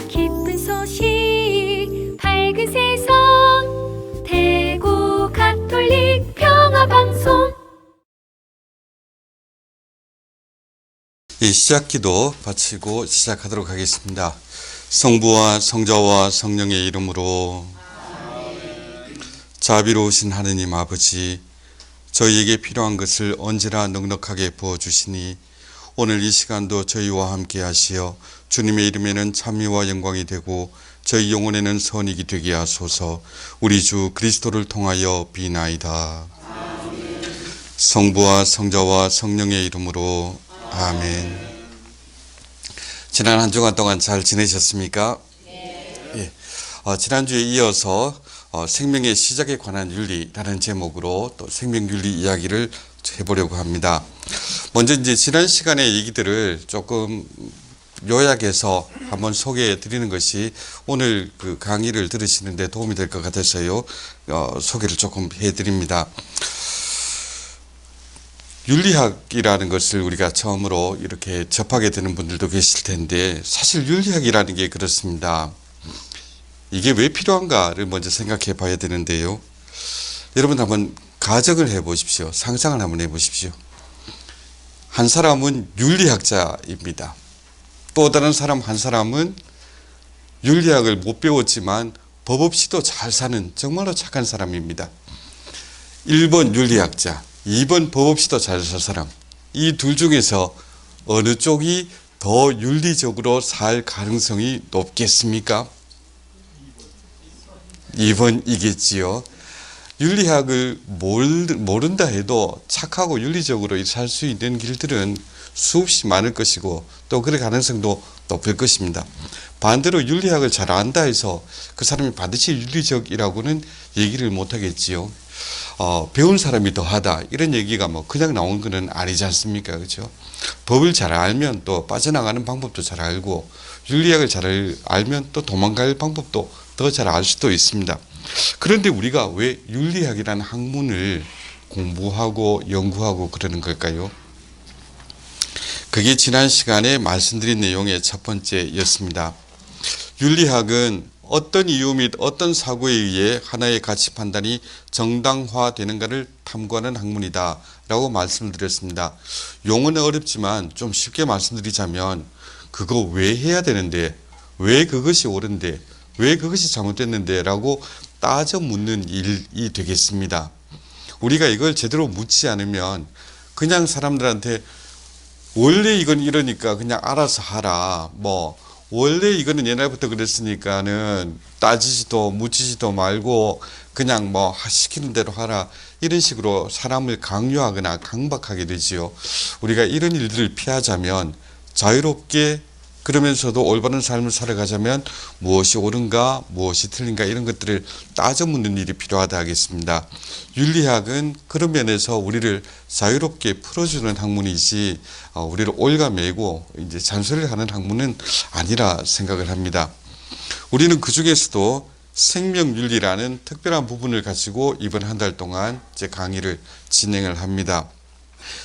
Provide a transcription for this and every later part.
기쁜 소식 밝은 세상 대구 가톨릭 평화방송. 시작기도 바치고 시작하도록 하겠습니다. 성부와 성자와 성령의 이름으로. 자비로우신 하느님 아버지, 저희에게 필요한 것을 언제나 넉넉하게 부어주시니 오늘 이 시간도 저희와 함께 하시어 주님의 이름에는 찬미와 영광이 되고 저희 영혼에는 선익이 되게 하소서. 우리 주 그리스도를 통하여 비나이다. 성부와 성자와 성령의 이름으로. 아멘. 지난 한 주간 동안 잘 지내셨습니까? 예. 지난주에 이어서 생명의 시작에 관한 윤리라는 제목으로 또 생명윤리 이야기를 해보려고 합니다. 먼저 이제 지난 시간의 얘기들을 조금 요약해서 한번 소개해 드리는 것이 오늘 그 강의를 들으시는데 도움이 될 것 같아서요. 소개를 조금 해 드립니다. 윤리학이라는 것을 우리가 처음으로 이렇게 접하게 되는 분들도 계실 텐데, 사실 윤리학이라는 게 그렇습니다. 이게 왜 필요한가를 먼저 생각해 봐야 되는데요. 여러분 한번 가정을 해 보십시오. 상상을 한번 해 보십시오. 한 사람은 윤리학자입니다. 또 다른 사람 한 사람은 윤리학을 못 배웠지만 법 없이도 잘 사는 정말로 착한 사람입니다. 1번 윤리학자, 2번 법 없이도 잘 살 사람. 이 둘 중에서 어느 쪽이 더 윤리적으로 살 가능성이 높겠습니까? 2번이겠지요. 윤리학을 모른다 해도 착하고 윤리적으로 살 수 있는 길들은 수없이 많을 것이고 또 그럴 가능성도 높을 것입니다. 반대로 윤리학을 잘 안다 해서 그 사람이 반드시 윤리적이라고는 얘기를 못 하겠지요. 배운 사람이 더하다 이런 얘기가 뭐 그냥 나온 거는 아니지 않습니까? 그렇죠? 법을 잘 알면 또 빠져나가는 방법도 잘 알고 윤리학을 잘 알면 또 도망갈 방법도 더 잘 알 수도 있습니다. 그런데 우리가 왜 윤리학이라는 학문을 공부하고 연구하고 그러는 걸까요? 그게 지난 시간에 말씀드린 내용의 첫 번째였습니다. 윤리학은 어떤 이유 및 어떤 사고에 의해 하나의 가치 판단이 정당화되는가를 탐구하는 학문이다 라고 말씀을 드렸습니다. 용어는 어렵지만 좀 쉽게 말씀드리자면 그거 왜 해야 되는데, 왜 그것이 옳은데, 왜 그것이 잘못됐는데 라고 따져 묻는 일이 되겠습니다. 우리가 이걸 제대로 묻지 않으면 그냥 사람들한테 원래 이건 이러니까 그냥 알아서 하라, 원래 이거는 옛날부터 그랬으니까는 따지지도 묻지지도 말고 그냥 시키는 대로 하라, 이런 식으로 사람을 강요하거나 강박하게 되지요. 우리가 이런 일들을 피하자면 자유롭게 그러면서도 올바른 삶을 살아가자면 무엇이 옳은가 무엇이 틀린가 이런 것들을 따져 묻는 일이 필요하다 하겠습니다. 윤리학은 그런 면에서 우리를 자유롭게 풀어주는 학문이지 우리를 올가매고 이제 잔소리를 하는 학문은 아니라 생각을 합니다. 우리는 그 중에서도 생명윤리라는 특별한 부분을 가지고 이번 한 달 동안 제 강의를 진행을 합니다.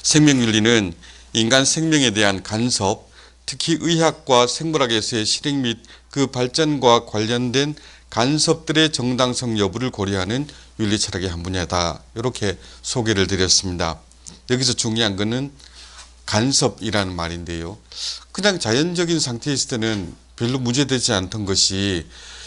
생명윤리는 인간 생명에 대한 간섭, 특히 의학과 생물학에서의 실행 및 그 발전과 관련된 간섭들의 정당성 여부를 고려하는 윤리 철학의 한 분야다, 이렇게 소개를 드렸습니다. 여기서 중요한 것은 간섭이라는 말인데요. 그냥 자연적인 상태에 있을 때는 별로 문제되지 않던 것이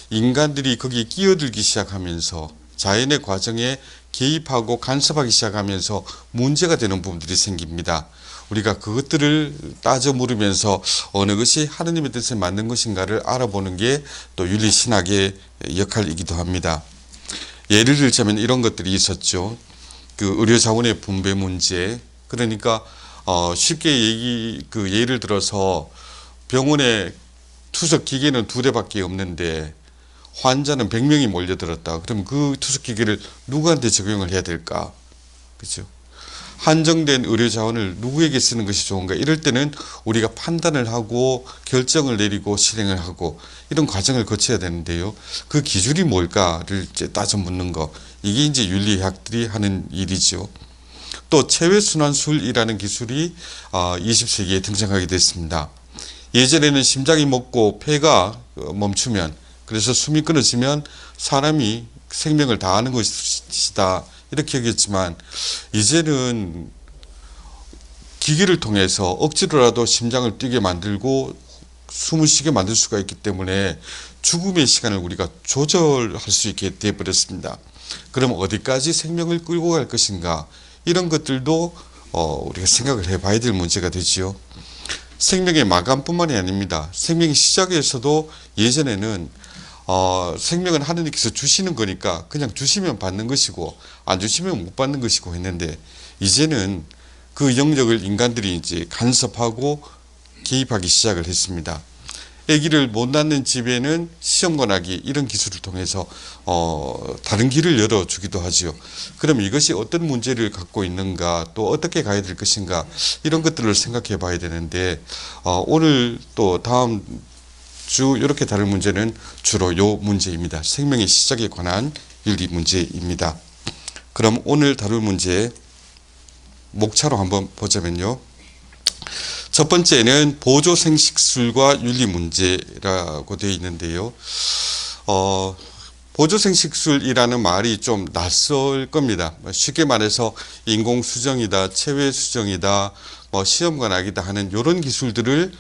인간들이 거기에 끼어들기 시작하면서 자연의 과정에 개입하고 간섭하기 시작하면서 문제가 되는 부분들이 생깁니다. 우리가 그것들을 따져 물으면서 어느 것이 하느님의 뜻에 맞는 것인가를 알아보는 게 또 윤리신학의 역할이기도 합니다. 예를 들자면 이런 것들이 있었죠. 그 의료자원의 분배 문제. 그러니까 쉽게 예를 들어서 병원에 투석 기계는 2대밖에 없는데 환자는 100명이 몰려들었다. 그럼 그 투석 기계를 누구한테 적용을 해야 될까? 그렇죠? 한정된 의료 자원을 누구에게 쓰는 것이 좋은가, 이럴 때는 우리가 판단을 하고 결정을 내리고 실행을 하고 이런 과정을 거쳐야 되는데요. 그 기준이 뭘까를 이제 따져 묻는 거, 이게 이제 윤리학들이 하는 일이죠. 또 체외순환술이라는 기술이 20세기에 등장하게 됐습니다. 예전에는 심장이 멎고 폐가 멈추면, 그래서 숨이 끊어지면 사람이 생명을 다하는 것이다 이렇게 여겼지만, 이제는 기계를 통해서 억지로라도 심장을 뛰게 만들고 숨을 쉬게 만들 수가 있기 때문에 죽음의 시간을 우리가 조절할 수 있게 되어버렸습니다. 그럼 어디까지 생명을 끌고 갈 것인가, 이런 것들도 우리가 생각을 해봐야 될 문제가 되지요. 생명의 마감뿐만이 아닙니다. 생명의 시작에서도 예전에는 생명은 하느님께서 주시는 거니까 그냥 주시면 받는 것이고 안 주시면 못 받는 것이고 했는데, 이제는 그 영역을 인간들이 이제 간섭하고 개입하기 시작을 했습니다. 아기를 못 낳는 집에는 시험관하기, 이런 기술을 통해서 다른 길을 열어주기도 하지요. 그럼 이것이 어떤 문제를 갖고 있는가, 또 어떻게 가야 될 것인가, 이런 것들을 생각해 봐야 되는데, 오늘 또 다음 주 이렇게 다룰 문제는 주로 요 문제입니다. 생명의 시작에 관한 윤리 문제입니다. 그럼 오늘 다룰 문제 목차로 한번 보자면요. 첫 번째는 보조생식술과 윤리 문제라고 되어 있는데요. 보조생식술이라는 말이 좀 낯설 겁니다. 쉽게 말해서 인공수정이다, 체외수정이다, 시험관악이다 하는 이런 기술들을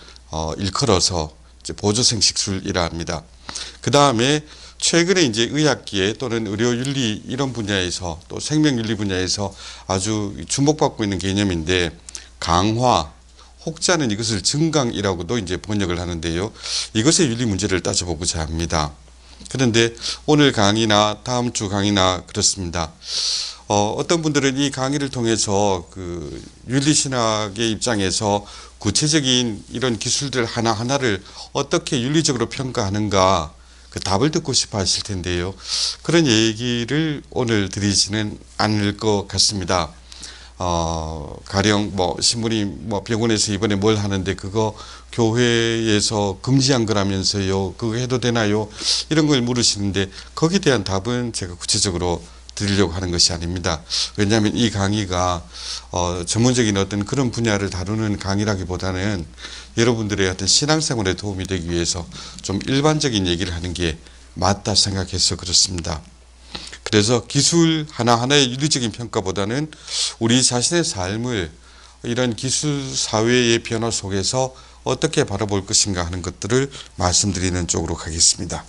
일컬어서 이제 보조생식술이라 합니다. 그 다음에 최근에 이제 의학기에 또는 의료윤리 이런 분야에서, 또 생명윤리 분야에서 아주 주목받고 있는 개념인데, 강화, 혹자는 이것을 증강이라고도 이제 번역을 하는데요. 이것의 윤리 문제를 따져보고자 합니다. 그런데 오늘 강의나 다음 주 강의나 그렇습니다. 어떤 분들은 이 강의를 통해서 그 윤리신학의 입장에서 구체적인 이런 기술들 하나하나를 어떻게 윤리적으로 평가하는가, 그 답을 듣고 싶어 하실 텐데요. 그런 얘기를 오늘 드리지는 않을 것 같습니다. 가령 신부님 병원에서 이번에 뭘 하는데 그거 교회에서 금지한 거라면서요, 그거 해도 되나요, 이런 걸 물으시는데, 거기에 대한 답은 제가 구체적으로 드리려고 하는 것이 아닙니다. 왜냐하면 이 강의가 전문적인 어떤 그런 분야를 다루는 강의라기보다는 여러분들의 어떤 신앙생활에 도움이 되기 위해서 좀 일반적인 얘기를 하는 게 맞다 생각해서 그렇습니다. 그래서 기술 하나하나의 윤리적인 평가보다는 우리 자신의 삶을 이런 기술 사회의 변화 속에서 어떻게 바라볼 것인가 하는 것들을 말씀드리는 쪽으로 가겠습니다.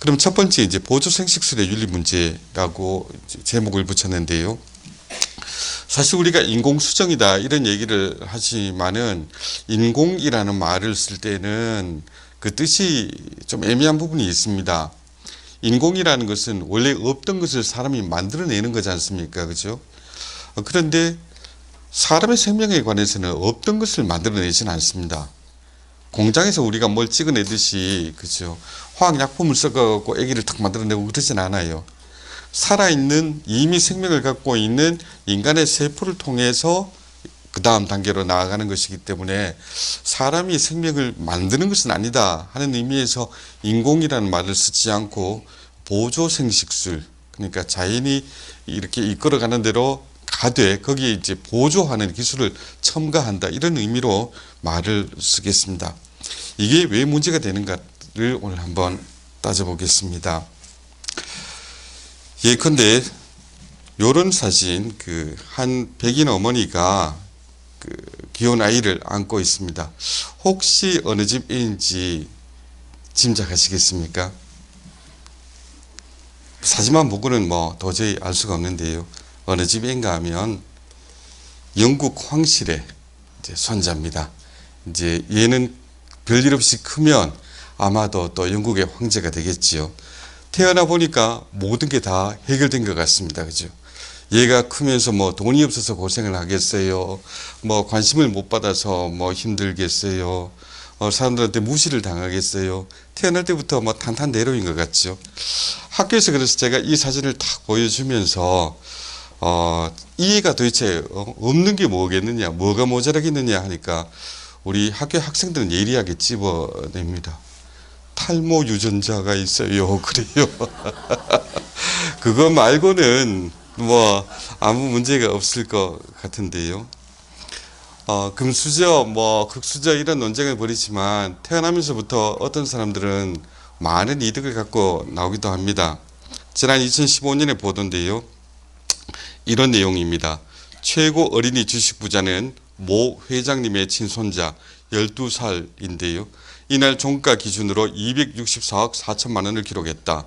그럼 첫 번째 이제 보조생식술의 윤리 문제라고 제목을 붙였는데요. 사실 우리가 인공수정이다 이런 얘기를 하지만은, 인공이라는 말을 쓸 때는 그 뜻이 좀 애매한 부분이 있습니다. 인공이라는 것은 원래 없던 것을 사람이 만들어내는 거지 않습니까? 그죠? 그런데 사람의 생명에 관해서는 없던 것을 만들어내지는 않습니다. 공장에서 우리가 뭘 찍어내듯이, 그죠? 화학약품을 섞어갖고 아기를 탁 만들어내고 그러진 않아요. 살아있는, 이미 생명을 갖고 있는 인간의 세포를 통해서 그 다음 단계로 나아가는 것이기 때문에 사람이 생명을 만드는 것은 아니다 하는 의미에서 인공이라는 말을 쓰지 않고 보조생식술, 그러니까 자연이 이렇게 이끌어가는 대로 가되 거기에 이제 보조하는 기술을 첨가한다, 이런 의미로 말을 쓰겠습니다. 이게 왜 문제가 되는가를 오늘 한번 따져보겠습니다. 예컨대 요런 사진, 그 한 백인 어머니가 그 귀여운 아이를 안고 있습니다. 혹시 어느 집 애인지 짐작하시겠습니까? 사진만 보고는 도저히 알 수가 없는데요. 어느 집 애인가 하면 영국 황실의 이제 손자입니다. 이제 얘는 별일 없이 크면 아마도 또 영국의 황제가 되겠지요. 태어나 보니까 모든 게 다 해결된 것 같습니다. 그죠? 얘가 크면서 돈이 없어서 고생을 하겠어요. 관심을 못 받아서 힘들겠어요. 사람들한테 무시를 당하겠어요. 태어날 때부터 탄탄대로인 것 같죠. 학교에서 그래서 제가 이 사진을 딱 보여주면서 이해가 도대체 없는 게 뭐겠느냐, 뭐가 모자라겠느냐 하니까 우리 학교 학생들은 예리하게 집어냅니다. 탈모 유전자가 있어요. 그래요. 그거 말고는 아무 문제가 없을 것 같은데요. 금수저, 극수저 이런 논쟁을 벌이지만 태어나면서부터 어떤 사람들은 많은 이득을 갖고 나오기도 합니다. 지난 2015년에 보던데요. 이런 내용입니다. 최고 어린이 주식 부자는 모 회장님의 친손자 12살인데요. 이날 종가 기준으로 264억 4천만 원을 기록했다.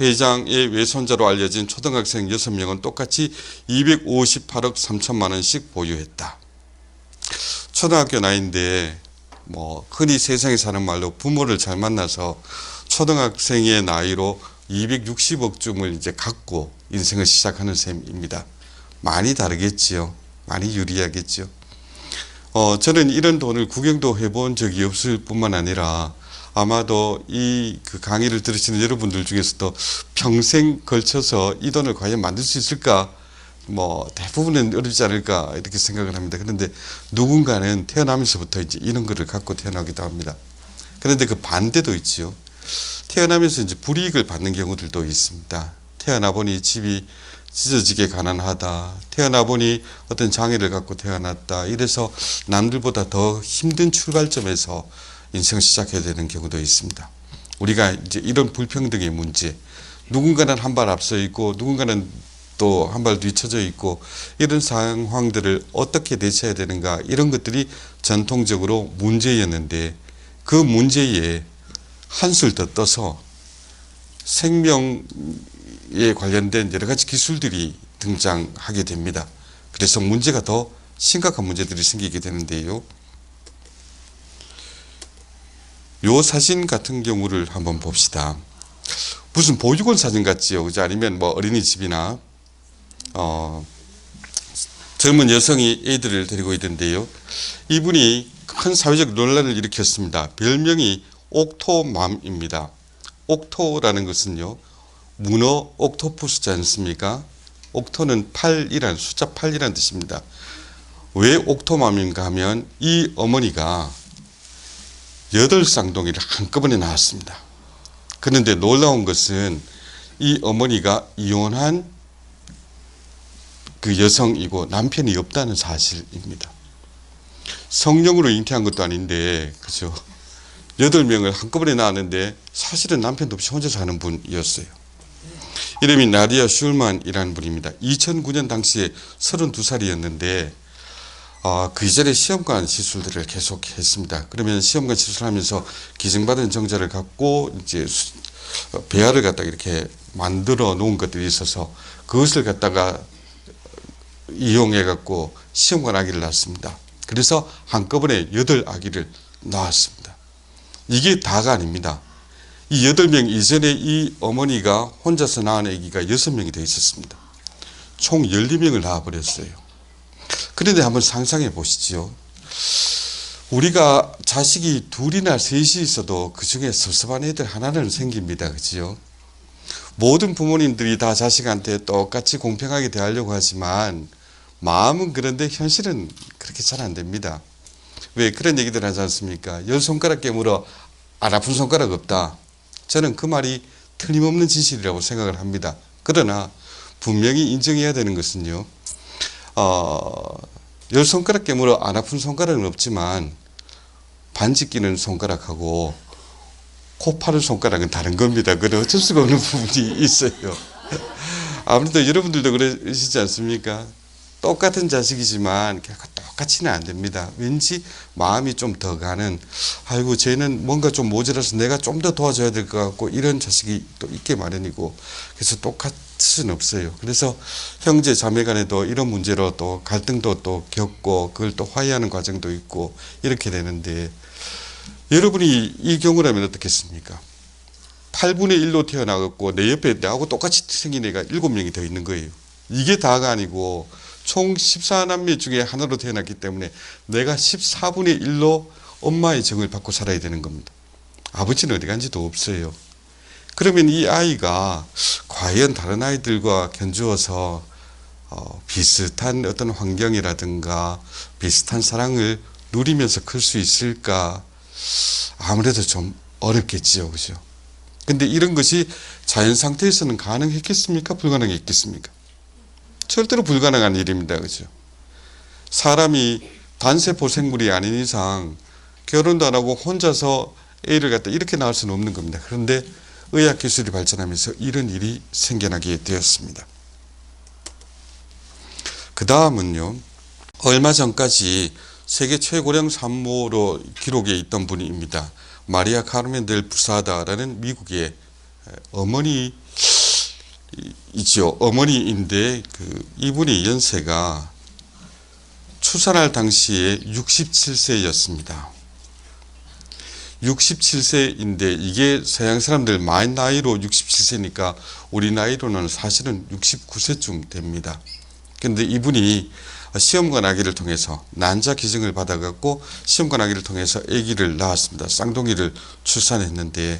회장의 외손자로 알려진 초등학생 6명은 똑같이 258억 3천만 원씩 보유했다. 초등학교 나이인데 흔히 세상에 사는 말로 부모를 잘 만나서 초등학생의 나이로 260억쯤을 이제 갖고 인생을 시작하는 셈입니다. 많이 다르겠지요. 많이 유리하겠죠. 저는 이런 돈을 구경도 해본 적이 없을 뿐만 아니라 아마도 그 강의를 들으시는 여러분들 중에서도 평생 걸쳐서 이 돈을 과연 만들 수 있을까? 대부분은 어렵지 않을까 이렇게 생각을 합니다. 그런데 누군가는 태어나면서부터 이제 이런 거를 갖고 태어나기도 합니다. 그런데 그 반대도 있지요. 태어나면서 이제 불이익을 받는 경우들도 있습니다. 태어나 보니 집이 찢어지게 가난하다. 태어나 보니 어떤 장애를 갖고 태어났다. 이래서 남들보다 더 힘든 출발점에서 인생을 시작해야 되는 경우도 있습니다. 우리가 이제 이런 불평등의 문제, 누군가는 한 발 앞서 있고 누군가는 또 한 발 뒤쳐져 있고 이런 상황들을 어떻게 대처해야 되는가 이런 것들이 전통적으로 문제였는데 그 문제에 한술 더 떠서 생명에 관련된 여러 가지 기술들이 등장하게 됩니다. 그래서 문제가 더 심각한 문제들이 생기게 되는데요. 요 사진 같은 경우를 한번 봅시다. 무슨 보육원 사진 같지요, 그죠? 아니면 어린이집이나 젊은 여성이 애들을 데리고 있던데요. 이분이 큰 사회적 논란을 일으켰습니다. 별명이 옥토맘입니다. 옥토라는 것은요, 문어 옥토푸스지 않습니까? 옥토는 8이란 숫자 8이란 뜻입니다. 왜 옥토맘인가 하면 이 어머니가 8쌍둥이를 한꺼번에 낳았습니다. 그런데 놀라운 것은 이 어머니가 이혼한 그 여성이고 남편이 없다는 사실입니다. 성령으로 잉태한 것도 아닌데, 그죠? 8명을 한꺼번에 낳았는데 사실은 남편도 없이 혼자 사는 분이었어요. 이름이 나디아 슐만이라는 분입니다. 2009년 당시에 32살이었는데 그 이전에 시험관 시술들을 계속 했습니다. 그러면 시험관 시술하면서 기증받은 정자를 갖고 이제 배아를 갖다가 이렇게 만들어 놓은 것들이 있어서 그것을 갖다가 이용해 갖고 시험관 아기를 낳습니다. 그래서 한꺼번에 8아기를 낳았습니다. 이게 다가 아닙니다. 이 8명 이전에 이 어머니가 혼자서 낳은 아기가 6명이 더 있었습니다. 총 12명을 낳아버렸어요. 그런데 한번 상상해 보시죠. 우리가 자식이 2이나 3이 있어도 그 중에 섭섭한 애들 하나는 생깁니다. 그죠? 모든 부모님들이 다 자식한테 똑같이 공평하게 대하려고 하지만 마음은 그런데 현실은 그렇게 잘 안 됩니다. 왜 그런 얘기들 하지 않습니까? 10손가락 깨물어 안 아픈 손가락 없다. 저는 그 말이 틀림없는 진실이라고 생각을 합니다. 그러나 분명히 인정해야 되는 것은요. 10손가락 깨물어 안 아픈 손가락은 없지만 반지 끼는 손가락하고 코 파는 손가락은 다른 겁니다. 그래 어쩔 수가 없는 부분이 있어요. 아무래도 여러분들도 그러시지 않습니까? 똑같은 자식이지만 똑같이는 안 됩니다. 왠지 마음이 좀 더 가는, 아이고 쟤는 뭔가 좀 모자라서 내가 좀 더 도와줘야 될 것 같고 이런 자식이 또 있게 마련이고, 그래서 똑같을 수는 없어요. 그래서 형제 자매 간에도 이런 문제로 또 갈등도 또 겪고 그걸 또 화해하는 과정도 있고 이렇게 되는데, 여러분이 이 경우라면 어떻겠습니까? 8분의 1로 태어나갖고 내 옆에 나하고 똑같이 생긴 애가 7명이 더 있는 거예요. 이게 다가 아니고 총 14남매 중에 하나로 태어났기 때문에 내가 14분의 1로 엄마의 정을 받고 살아야 되는 겁니다. 아버지는 어디 간지도 없어요. 그러면 이 아이가 과연 다른 아이들과 견주어서 비슷한 어떤 환경이라든가 비슷한 사랑을 누리면서 클 수 있을까? 아무래도 좀 어렵겠지요. 그죠? 근데 이런 것이 자연 상태에서는 가능했겠습니까? 불가능했겠습니까? 절대로 불가능한 일입니다. 그죠? 사람이 단세포 생물이 아닌 이상 결혼도 안 하고 혼자서 애를 갖다 이렇게 낳을 수는 없는 겁니다. 그런데 의학 기술이 발전하면서 이런 일이 생겨나게 되었습니다. 그 다음은요, 얼마 전까지 세계 최고령 산모로 기록에 있던 분입니다. 마리아 카르멘 델 부사다라는 미국의 어머니인데 이분의 연세가 출산할 당시에 67세였습니다. 67세인데 이게 서양 사람들 만 나이로 67세니까 우리 나이로는 사실은 69세쯤 됩니다. 그런데 이분이 시험관 아기를 통해서 난자 기증을 받아갖고 시험관 아기를 통해서 아기를 낳았습니다. 쌍둥이를 출산했는데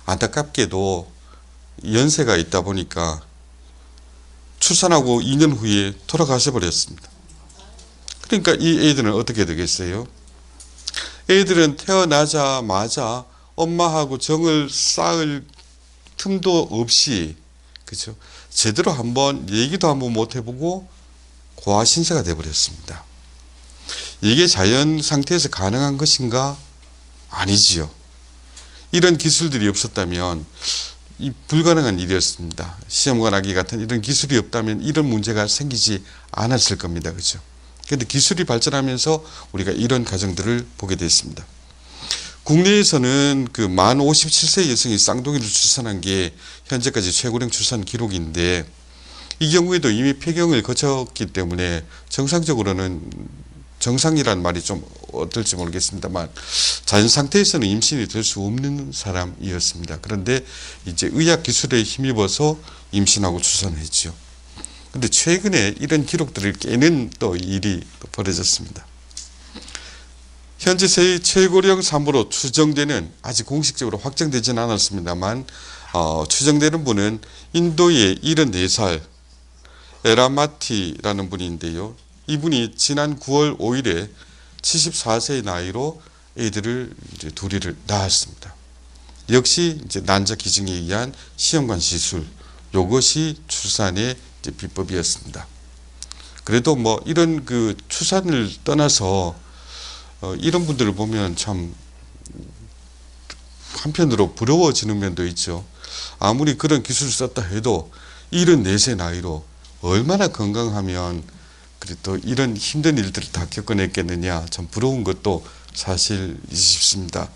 안타깝게도 연세가 있다 보니까 출산하고 2년 후에 돌아가셔 버렸습니다. 그러니까 이 애들은 어떻게 되겠어요? 애들은 태어나자마자 엄마하고 정을 쌓을 틈도 없이, 그죠? 제대로 한번 얘기도 한번 못 해보고 고아신세가 되어버렸습니다. 이게 자연 상태에서 가능한 것인가? 아니지요. 이런 기술들이 없었다면 이 불가능한 일이었습니다. 시험관 아기 같은 이런 기술이 없다면 이런 문제가 생기지 않았을 겁니다. 그죠? 그런데 기술이 발전하면서 우리가 이런 가정들을 보게 됐습니다. 국내에서는 만 57세 여성이 쌍둥이를 출산한 게 현재까지 최고령 출산 기록인데, 이 경우에도 이미 폐경을 거쳤기 때문에 정상적으로는, 정상이란 말이 좀 어떨지 모르겠습니다만, 자연 상태에서는 임신이 될 수 없는 사람이었습니다. 그런데 이제 의학 기술에 힘입어서 임신하고 출산을 했죠. 근데 최근에 이런 기록들을 깨는 또 일이 벌어졌습니다. 현재 세계 최고령 산모로 추정되는, 아직 공식적으로 확정되지는 않았습니다만 추정되는 분은 인도의 74살 에라마티라는 분인데요. 이분이 지난 9월 5일에 74세의 나이로 애들을 이제 둘이를 낳았습니다. 역시 이제 난자 기증에 의한 시험관 시술, 이것이 출산의 이제 비법이었습니다. 그래도 뭐 이런 출산을 떠나서 이런 분들을 보면 참 한편으로 부러워지는 면도 있죠. 아무리 그런 기술을 썼다 해도 74세 나이로 얼마나 건강하면 그래도 이런 힘든 일들을 다 겪어냈겠느냐, 참 부러운 것도 사실이지 싶습니다.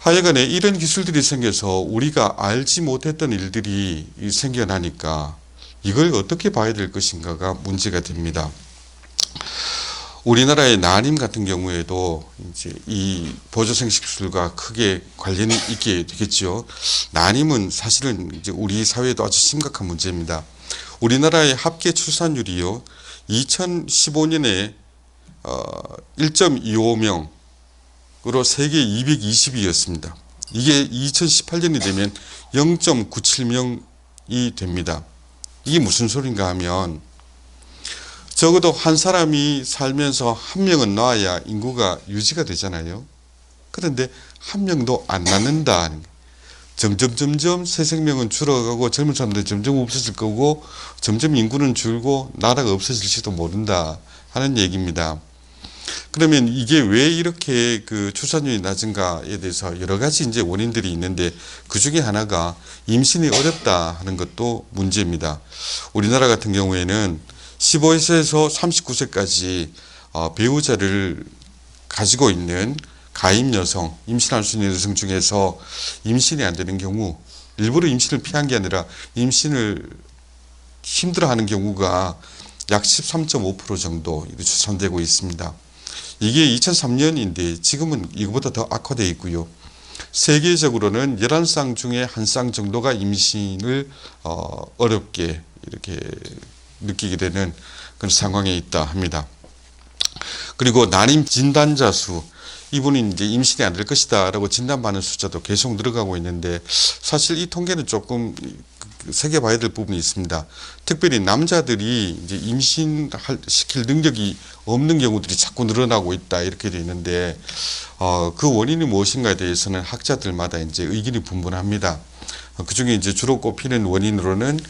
하여간에 이런 기술들이 생겨서 우리가 알지 못했던 일들이 생겨나니까 이걸 어떻게 봐야 될 것인가가 문제가 됩니다. 우리나라의 난임 같은 경우에도 이제 이 보조생식 기술과 크게 관련이 있게 되겠죠. 난임은 사실은 이제 우리 사회에도 아주 심각한 문제입니다. 우리나라의 합계 출산율이요, 2015년에 1.25명으로 세계 220위였습니다. 이게 2018년이 되면 0.97명이 됩니다. 이게 무슨 소린가 하면, 적어도 한 사람이 살면서 한 명은 낳아야 인구가 유지가 되잖아요. 그런데 한 명도 안 낳는다. 점점 새 생명은 줄어가고 젊은 사람들이 점점 없어질 거고 점점 인구는 줄고 나라가 없어질지도 모른다 하는 얘기입니다. 그러면 이게 왜 이렇게 출산율이 낮은가에 대해서 여러 가지 이제 원인들이 있는데, 그 중에 하나가 임신이 어렵다 하는 것도 문제입니다. 우리나라 같은 경우에는 15세에서 39세까지 배우자를 가지고 있는 가임 여성, 임신할 수 있는 여성 중에서 임신이 안 되는 경우, 일부러 임신을 피한 게 아니라 임신을 힘들어하는 경우가 약 13.5% 정도 추산되고 있습니다. 이게 2003년인데 지금은 이거보다 더 악화되어 있고요. 세계적으로는 11쌍 중에 한 쌍 정도가 임신을 어렵게 이렇게 느끼게 되는 그런 상황에 있다 합니다. 그리고 난임 진단자 수, 이분이 이제 임신이 안 될 것이다 라고 진단받는 숫자도 계속 늘어가고 있는데, 사실 이 통계는 조금 새겨봐야 될 부분이 있습니다. 특별히 남자들이 이제 임신시킬 능력이 없는 경우들이 자꾸 늘어나고 있다, 이렇게 되어 있는데, 그 원인이 무엇인가에 대해서는 학자들마다 이제 의견이 분분합니다. 그중에 이제 주로 꼽히는 원인으로는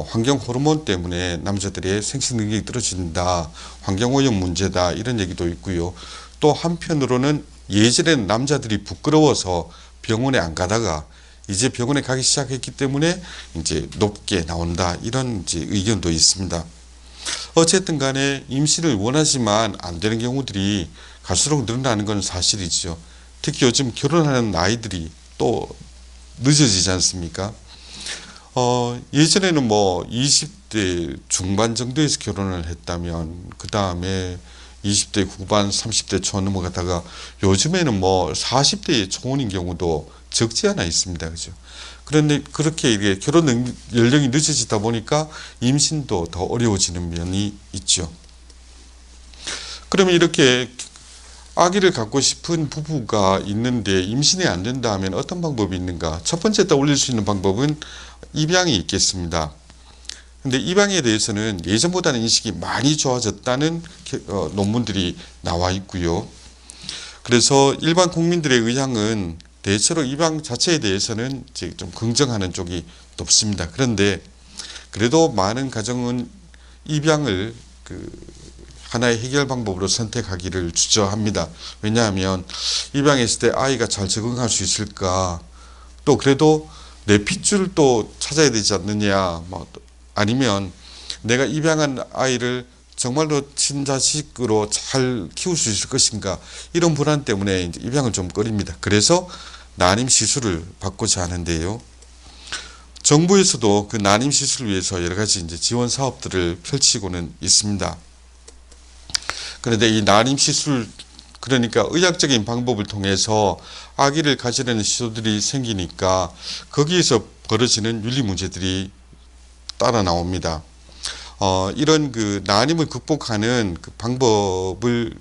환경 호르몬 때문에 남자들의 생식 능력이 떨어진다, 환경 오염 문제다 이런 얘기도 있고요. 또 한편으로는 예전에는 남자들이 부끄러워서 병원에 안 가다가 이제 병원에 가기 시작했기 때문에 이제 높게 나온다 이런 이제 의견도 있습니다. 어쨌든 간에 임신을 원하지만 안 되는 경우들이 갈수록 늘어나는 건 사실이죠. 특히 요즘 결혼하는 나이들이 또 늦어지지 않습니까? 예전에는 뭐 20대 중반 정도에서 결혼을 했다면 그 다음에 20대 후반, 30대 초 넘어가다가 요즘에는 뭐 40대 초혼인 경우도 적지 않아 있습니다. 그죠? 그런데 그렇게 이게 결혼 연령이 늦어지다 보니까 임신도 더 어려워지는 면이 있죠. 그러면 이렇게 아기를 갖고 싶은 부부가 있는데 임신이 안 된다 하면 어떤 방법이 있는가? 첫 번째 떠올릴 수 있는 방법은 입양이 있겠습니다. 근데 입양에 대해서는 예전보다는 인식이 많이 좋아졌다는 논문들이 나와 있고요. 그래서 일반 국민들의 의향은 대체로 입양 자체에 대해서는 이제 좀 긍정하는 쪽이 높습니다. 그런데 그래도 많은 가정은 입양을 하나의 해결 방법으로 선택하기를 주저합니다. 왜냐하면 입양했을 때 아이가 잘 적응할 수 있을까? 또 그래도 내 핏줄을 또 찾아야 되지 않느냐? 뭐 아니면 내가 입양한 아이를 정말로 친자식으로 잘 키울 수 있을 것인가? 이런 불안 때문에 이제 입양을 좀 꺼립니다. 그래서 난임 시술을 받고자 하는데요. 정부에서도 그 난임 시술을 위해서 여러 가지 이제 지원 사업들을 펼치고는 있습니다. 그런데 이 난임 시술, 그러니까 의학적인 방법을 통해서 아기를 가지려는 시도들이 생기니까 거기에서 벌어지는 윤리 문제들이 따라 나옵니다. 이런 그 난임을 극복하는 그 방법을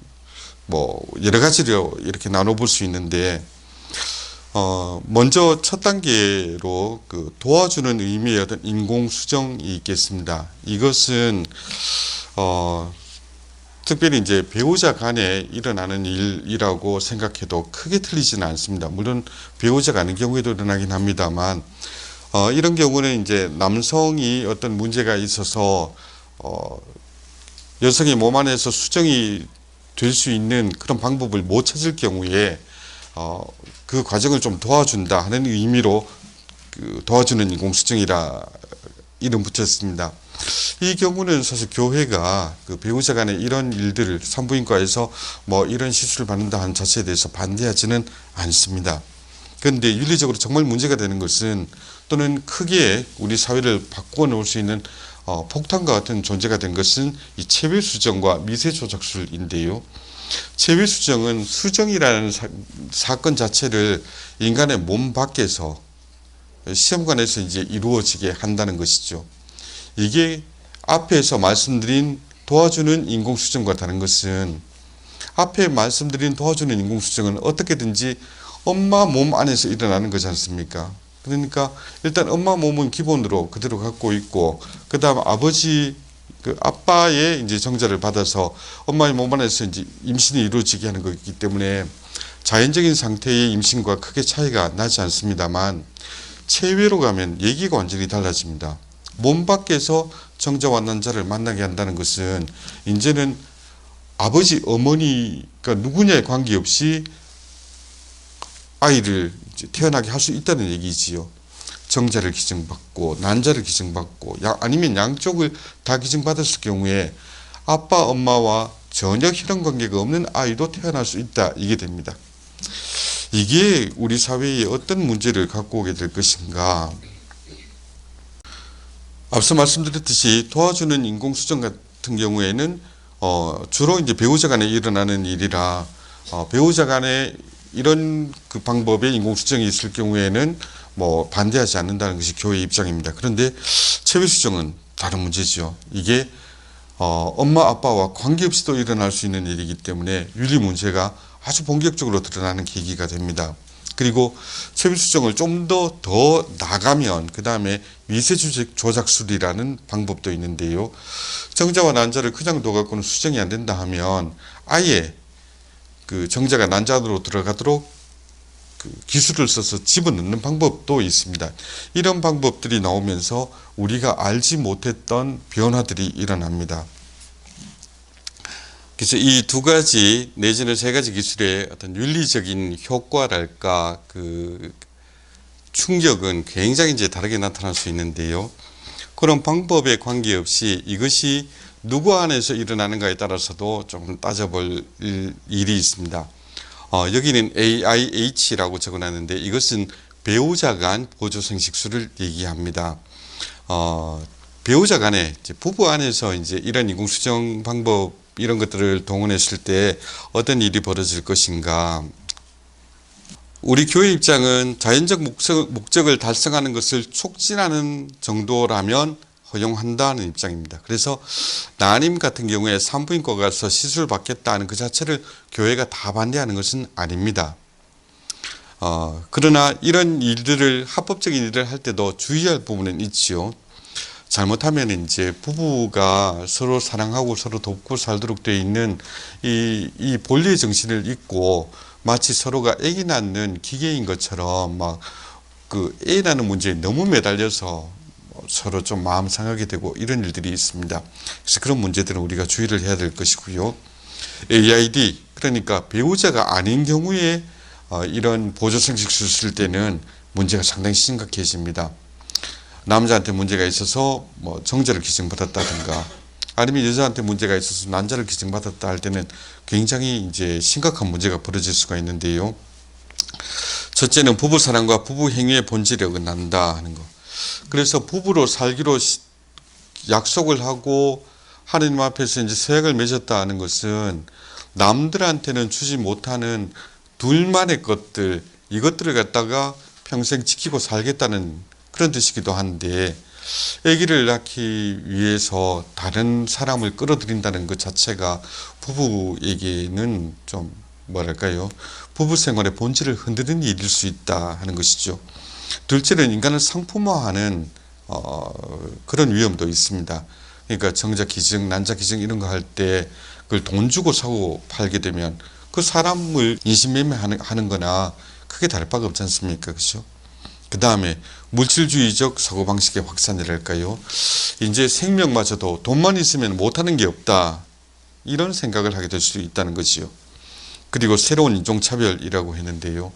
뭐 여러 가지로 이렇게 나눠볼 수 있는데, 먼저 첫 단계로 그 도와주는 의미의 어떤 인공수정이 있겠습니다. 이것은, 특별히 이제 배우자 간에 일어나는 일이라고 생각해도 크게 틀리지는 않습니다. 물론 배우자가 아닌 경우에도 일어나긴 합니다만, 이런 경우는 이제 남성이 어떤 문제가 있어서, 여성의 몸 안에서 수정이 될 수 있는 그런 방법을 못 찾을 경우에, 그 과정을 좀 도와준다 하는 의미로 그 도와주는 인공수정이라 이름 붙였습니다. 이 경우는 사실 교회가 그 배우자 간의 이런 일들을 산부인과에서 뭐 이런 시술을 받는다 하는 자체에 대해서 반대하지는 않습니다. 그런데 윤리적으로 정말 문제가 되는 것은, 또는 크게 우리 사회를 바꾸어 놓을 수 있는 폭탄과 같은 존재가 된 것은 이 체외수정과 미세조작술인데요. 체외수정은 수정이라는 사건 자체를 인간의 몸 밖에서 시험관에서 이제 이루어지게 한다는 것이죠. 이게 앞에서 말씀드린 도와주는 인공수정과 다른 것은, 앞에 말씀드린 도와주는 인공수정은 어떻게든지 엄마 몸 안에서 일어나는 거지 않습니까? 그러니까 일단 엄마 몸은 기본으로 그대로 갖고 있고, 그 다음 아버지, 그 아빠의 이제 정자를 받아서 엄마의 몸 안에서 이제 임신이 이루어지게 하는 거기 때문에 자연적인 상태의 임신과 크게 차이가 나지 않습니다만, 체외로 가면 얘기가 완전히 달라집니다. 몸 밖에서 정자와 난자를 만나게 한다는 것은 이제는 아버지, 어머니가 누구냐에 관계없이 아이를 이제 태어나게 할 수 있다는 얘기지요. 정자를 기증받고 난자를 기증받고 아니면 양쪽을 다 기증받았을 경우에 아빠, 엄마와 전혀 혈연 관계가 없는 아이도 태어날 수 있다, 이게 됩니다. 이게 우리 사회에 어떤 문제를 갖고 오게 될 것인가. 앞서 말씀드렸듯이 도와주는 인공수정 같은 경우에는 주로 이제 배우자 간에 일어나는 일이라, 배우자 간에 이런 그 방법의 인공수정이 있을 경우에는 뭐 반대하지 않는다는 것이 교회의 입장입니다. 그런데 체외수정은 다른 문제죠. 이게 엄마 아빠와 관계없이도 일어날 수 있는 일이기 때문에 윤리 문제가 아주 본격적으로 드러나는 계기가 됩니다. 그리고 체외수정을 좀 더 나가면 그 다음에 미세조작술이라는 방법도 있는데요. 정자와 난자를 그냥 둬갖고는 수정이 안 된다 하면 아예 그 정자가 난자 안으로 들어가도록 그 기술을 써서 집어넣는 방법도 있습니다. 이런 방법들이 나오면서 우리가 알지 못했던 변화들이 일어납니다. 그래서 이 두 가지 내지는 세 가지 기술의 어떤 윤리적인 효과랄까 그 충격은 굉장히 이제 다르게 나타날 수 있는데요. 그런 방법에 관계없이 이것이 누구 안에서 일어나는가에 따라서도 조금 따져볼 일이 있습니다. 여기는 AIH라고 적어놨는데 이것은 배우자 간 보조생식수를 얘기합니다. 배우자 간에 이제 부부 안에서 이제 이런 인공수정 방법 이런 것들을 동원했을 때 어떤 일이 벌어질 것인가. 우리 교회 입장은 자연적 목적을 달성하는 것을 촉진하는 정도라면 허용한다는 입장입니다. 그래서 난임 같은 경우에 산부인과 가서 시술 받겠다는 그 자체를 교회가 다 반대하는 것은 아닙니다. 그러나 이런 일들을 합법적인 일을 할 때도 주의할 부분은 있지요. 잘못하면 이제 부부가 서로 사랑하고 서로 돕고 살도록 되어 있는 이 본리의 정신을 잊고 마치 서로가 아기 낳는 기계인 것처럼 막 그 애 낳는 문제에 너무 매달려서 서로 좀 마음 상하게 되고 이런 일들이 있습니다. 그래서 그런 문제들은 우리가 주의를 해야 될 것이고요. AID 그러니까 배우자가 아닌 경우에 이런 보조생식수를 쓸 때는 문제가 상당히 심각해집니다. 남자한테 문제가 있어서 뭐 정자를 기증받았다든가 아니면 여자한테 문제가 있어서 난자를 기증받았다 할 때는 굉장히 이제 심각한 문제가 벌어질 수가 있는데요. 첫째는 부부 사랑과 부부 행위의 본질에 어긋난다 하는 거. 그래서 부부로 살기로 약속을 하고 하느님 앞에서 이제 서약을 맺었다 하는 것은 남들한테는 주지 못하는 둘만의 것들 이것들을 갖다가 평생 지키고 살겠다는 그런 뜻이기도 한데 아기를 낳기 위해서 다른 사람을 끌어들인다는 것 자체가 부부에게는 좀 뭐랄까요 부부 생활의 본질을 흔드는 일일 수 있다 하는 것이죠. 둘째는 인간을 상품화하는 그런 위험도 있습니다. 그러니까 정자 기증, 난자 기증 이런 거 할 때 그걸 돈 주고 사고 팔게 되면 그 사람을 인신매매하는 거나 크게 다를 바가 없지 않습니까? 그렇죠? 그 다음에 물질주의적 사고방식의 확산이랄까요. 이제 생명마저도 돈만 있으면 못하는 게 없다. 이런 생각을 하게 될 수 있다는 거지요. 그리고 새로운 인종차별이라고 했는데요.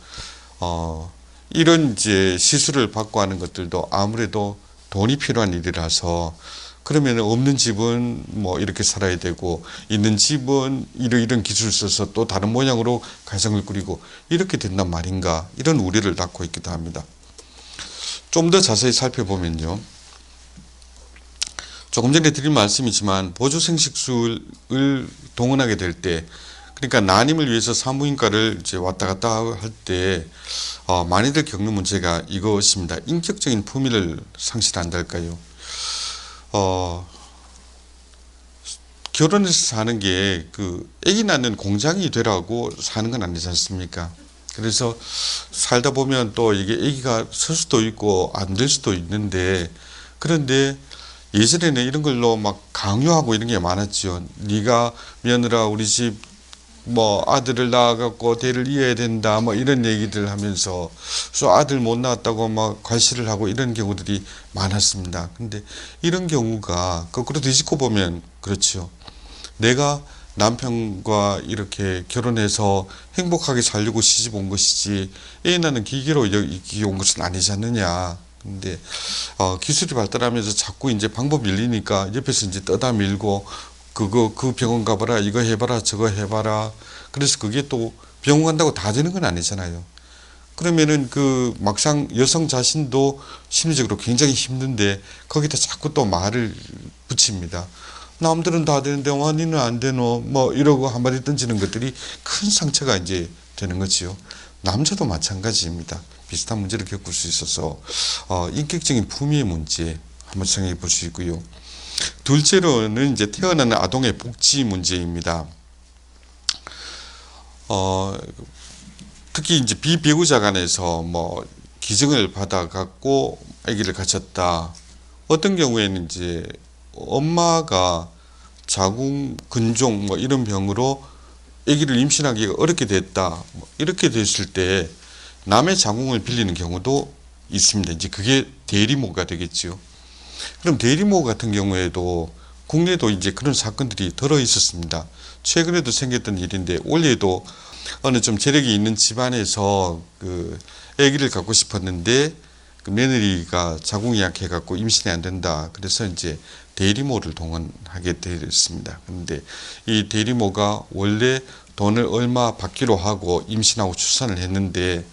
이런 이제 시술을 받고 하는 것들도 아무래도 돈이 필요한 일이라서 그러면 없는 집은 뭐 이렇게 살아야 되고 있는 집은 이런 기술을 써서 또 다른 모양으로 가정을 꾸리고 이렇게 된단 말인가 이런 우려를 낳고 있기도 합니다. 좀 더 자세히 살펴보면요. 조금 전에 드린 말씀이지만 보조생식수를 동원하게 될 때 그러니까 난임을 위해서 산부인과를 이제 왔다 갔다 할 때 많이들 겪는 문제가 이것입니다. 인격적인 품위를 상실한달까요. 결혼해서 사는 게 그 아기 낳는 공장이 되라고 사는 건 아니지 않습니까? 그래서 살다 보면 또 이게 아기가 설 수도 있고 안 될 수도 있는데 그런데 예전에는 이런 걸로 막 강요하고 이런 게 많았죠. 네가 며느라 우리 집 뭐 아들을 낳아갖고 대를 이어야 된다 뭐 이런 얘기들 하면서 또 아들 못 낳았다고 막 과시를 하고 이런 경우들이 많았습니다. 근데 이런 경우가 거꾸로 뒤집고 보면 그렇죠. 내가 남편과 이렇게 결혼해서 행복하게 살려고 시집 온 것이지 애 낳는 기계로 여기 온 것은 아니지 않느냐. 근데 기술이 발달하면서 자꾸 이제 방법 밀리니까 옆에서 이제 떠다 밀고 그 병원 가봐라 이거 해봐라 저거 해봐라. 그래서 그게 또 병원 간다고 다 되는 건 아니잖아요. 그러면은 그 막상 여성 자신도 심리적으로 굉장히 힘든데 거기다 자꾸 또 말을 붙입니다. 남들은 다 되는데 니는 안 되노 뭐 이러고 한마디 던지는 것들이 큰 상처가 이제 되는 거지요. 남자도 마찬가지입니다. 비슷한 문제를 겪을 수 있어서 인격적인 품위의 문제 한번 생각해 볼 수 있고요. 둘째로는 이제 태어나는 아동의 복지 문제입니다. 특히 이제 비배우자 간에서 뭐 기증을 받아 갖고 아기를 가졌다. 어떤 경우에는 이제 엄마가 자궁 근종 뭐 이런 병으로 아기를 임신하기가 어렵게 됐다. 뭐 이렇게 됐을 때 남의 자궁을 빌리는 경우도 있습니다. 이제 그게 대리모가 되겠죠. 그럼 대리모 같은 경우에도 국내도 이제 그런 사건들이 들어 있었습니다. 최근에도 생겼던 일인데 올해도 어느 좀 재력이 있는 집안에서 그 아기를 갖고 싶었는데 그 며느리가 자궁이 약해갖고 임신이 안 된다. 그래서 이제 대리모를 동원하게 됐습니다. 그런데 이 대리모가 원래 돈을 얼마 받기로 하고 임신하고 출산을 했는데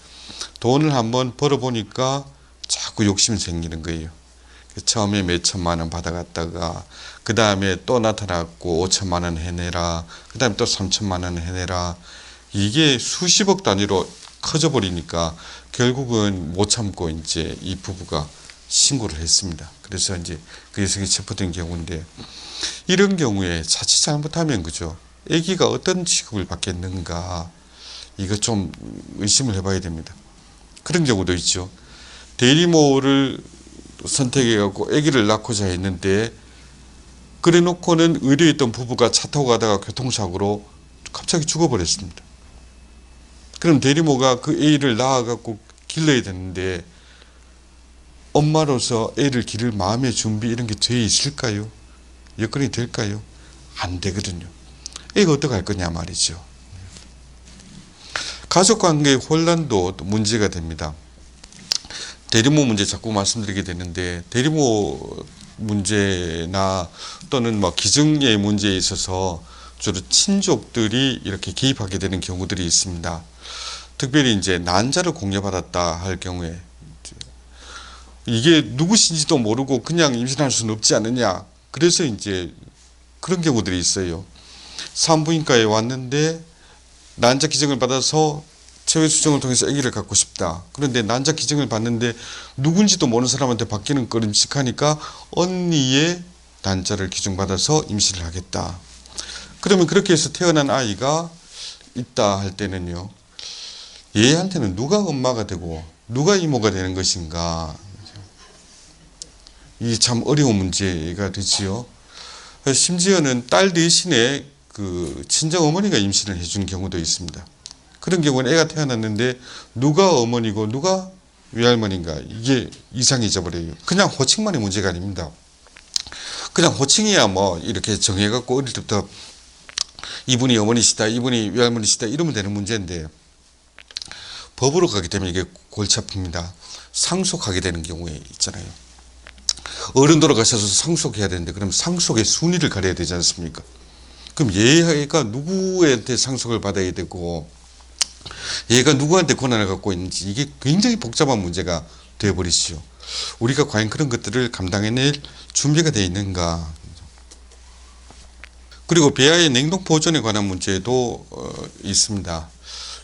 돈을 한번 벌어보니까 자꾸 욕심이 생기는 거예요. 처음에 몇 천만 원 받아갔다가 그 다음에 또 나타났고 5천만 원 해내라. 그 다음에 또 3천만 원 해내라. 이게 수십억 단위로 커져 버리니까 결국은 못 참고 이제 이 부부가 신고를 했습니다. 그래서 이제 그 여성이 체포된 경우인데 이런 경우에 자칫 잘못하면 그죠. 아기가 어떤 취급을 받겠는가 이거 좀 의심을 해봐야 됩니다. 그런 경우도 있죠. 대리모를 선택해갖고 아기를 낳고자 했는데 그래 놓고는 의료에 있던 부부가 차 타고 가다가 교통사고로 갑자기 죽어버렸습니다. 그럼 대리모가 그 애를 낳아갖고 길러야 되는데 엄마로서 애를 기를 마음의 준비 이런 게 돼 있을까요? 여건이 될까요? 안 되거든요. 애가 어떡할 거냐 말이죠. 가족관계 혼란도 문제가 됩니다. 대리모 문제 자꾸 말씀드리게 되는데 대리모 문제나 또는 뭐 기증의 문제에 있어서 주로 친족들이 이렇게 개입하게 되는 경우들이 있습니다. 특별히 이제 난자를 공여받았다 할 경우에 이게 누구신지도 모르고 그냥 임신할 수는 없지 않느냐. 그래서 이제 그런 경우들이 있어요. 산부인과에 왔는데 난자 기증을 받아서 체외 수정을 통해서 아기를 갖고 싶다. 그런데 난자 기증을 받는데 누군지도 모르는 사람한테 받기는 꺼림칙하니까 언니의 난자를 기증받아서 임신을 하겠다. 그러면 그렇게 해서 태어난 아이가 있다 할 때는요. 얘한테는 누가 엄마가 되고 누가 이모가 되는 것인가. 이게 참 어려운 문제가 되지요. 심지어는 딸 대신에 그 친정 어머니가 임신을 해준 경우도 있습니다. 그런 경우는 애가 태어났는데 누가 어머니고 누가 외할머니인가 이게 이상해져 버려요. 그냥 호칭만의 문제가 아닙니다. 그냥 호칭이야 뭐 이렇게 정해갖고 어릴 때부터 이분이 어머니시다 이분이 외할머니시다 이러면 되는 문제인데 법으로 가게 되면 이게 골치 아픕니다. 상속하게 되는 경우에 있잖아요. 어른 돌아가셔서 상속해야 되는데 그럼 상속의 순위를 가려야 되지 않습니까? 그럼 얘가 누구한테 상속을 받아야 되고 얘가 누구한테 권한을 갖고 있는지 이게 굉장히 복잡한 문제가 되어버리시죠. 우리가 과연 그런 것들을 감당해낼 준비가 되어 있는가. 그리고 배아의 냉동 보존에 관한 문제도 있습니다.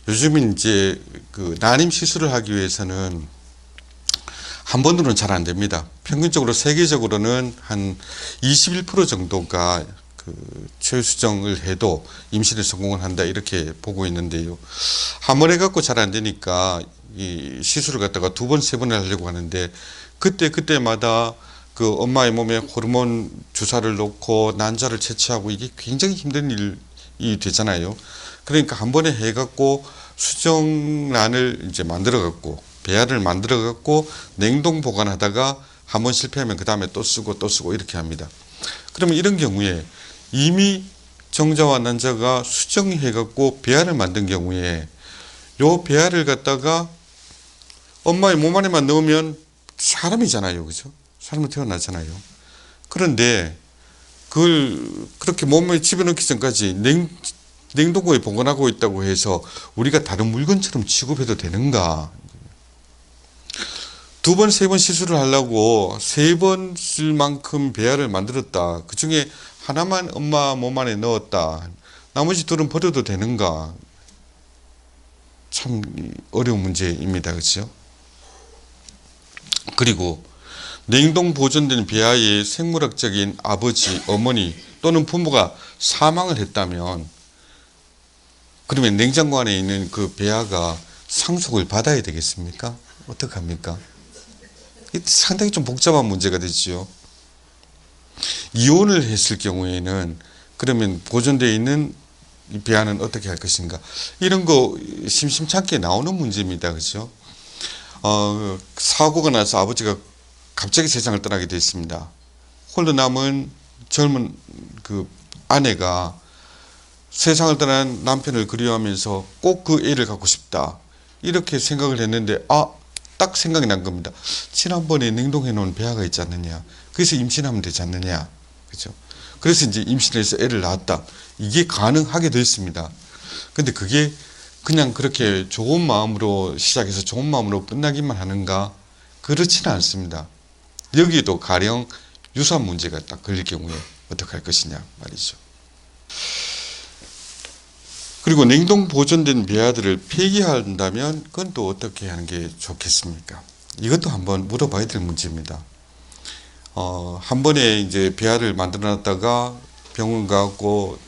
요즘은 이제 그 난임 시술을 하기 위해서는 한 번으로는 잘 안 됩니다. 평균적으로 세계적으로는 한 21% 정도가 그 체외수정을 해도 임신에 성공을 한다 이렇게 보고 있는데요. 한 번 해갖고 잘 안 되니까 이 시술을 갖다가 두 번, 세 번을 하려고 하는데 그때마다 그 엄마의 몸에 호르몬 주사를 놓고 난자를 채취하고 이게 굉장히 힘든 일이 되잖아요. 그러니까 한 번에 해갖고 수정란을 이제 만들어갖고 배아를 만들어갖고 냉동 보관하다가 한 번 실패하면 그 다음에 또 쓰고 이렇게 합니다. 그러면 이런 경우에 이미 정자와 난자가 수정해갖고 배아를 만든 경우에 요 배아를 갖다가 엄마의 몸 안에만 넣으면 사람이잖아요. 그죠? 사람이 태어나잖아요. 그런데 그걸 그렇게 몸에 집어넣기 전까지 냉동고에 보관하고 있다고 해서 우리가 다른 물건처럼 취급해도 되는가? 두 번, 세 번 시술을 하려고 세 번 쓸 만큼 배아를 만들었다. 그 중에 하나만 엄마 몸 안에 넣었다. 나머지 둘은 버려도 되는가? 참 어려운 문제입니다. 그렇죠? 그리고 냉동 보존된 배아의 생물학적인 아버지, 어머니 또는 부모가 사망을 했다면 그러면 냉장고 안에 있는 그 배아가 상속을 받아야 되겠습니까? 어떡합니까? 상당히 좀 복잡한 문제가 되지요. 이혼을 했을 경우에는 그러면 보존되어 있는 이 배아는 어떻게 할 것인가? 이런 거 심심찮게 나오는 문제입니다. 그렇죠? 사고가 나서 아버지가 갑자기 세상을 떠나게 됐습니다. 홀로 남은 젊은 그 아내가 세상을 떠난 남편을 그리워하면서 꼭 그 애를 갖고 싶다. 이렇게 생각을 했는데, 딱 생각이 난 겁니다. 지난번에 냉동해 놓은 배아가 있지 않느냐. 그래서 임신하면 되지 않느냐. 그죠? 그래서 이제 임신해서 애를 낳았다. 이게 가능하게 됐습니다. 근데 그게 그냥 그렇게 좋은 마음으로 시작해서 좋은 마음으로 끝나기만 하는가? 그렇지는 않습니다. 여기에도 가령 유산 문제가 딱 걸릴 경우에 어떻게 할 것이냐 말이죠. 그리고 냉동 보존된 배아들을 폐기한다면 그건 또 어떻게 하는 게 좋겠습니까? 이것도 한번 물어봐야 될 문제입니다. 한 번에 이제 배아를 만들어 놨다가 병원 가고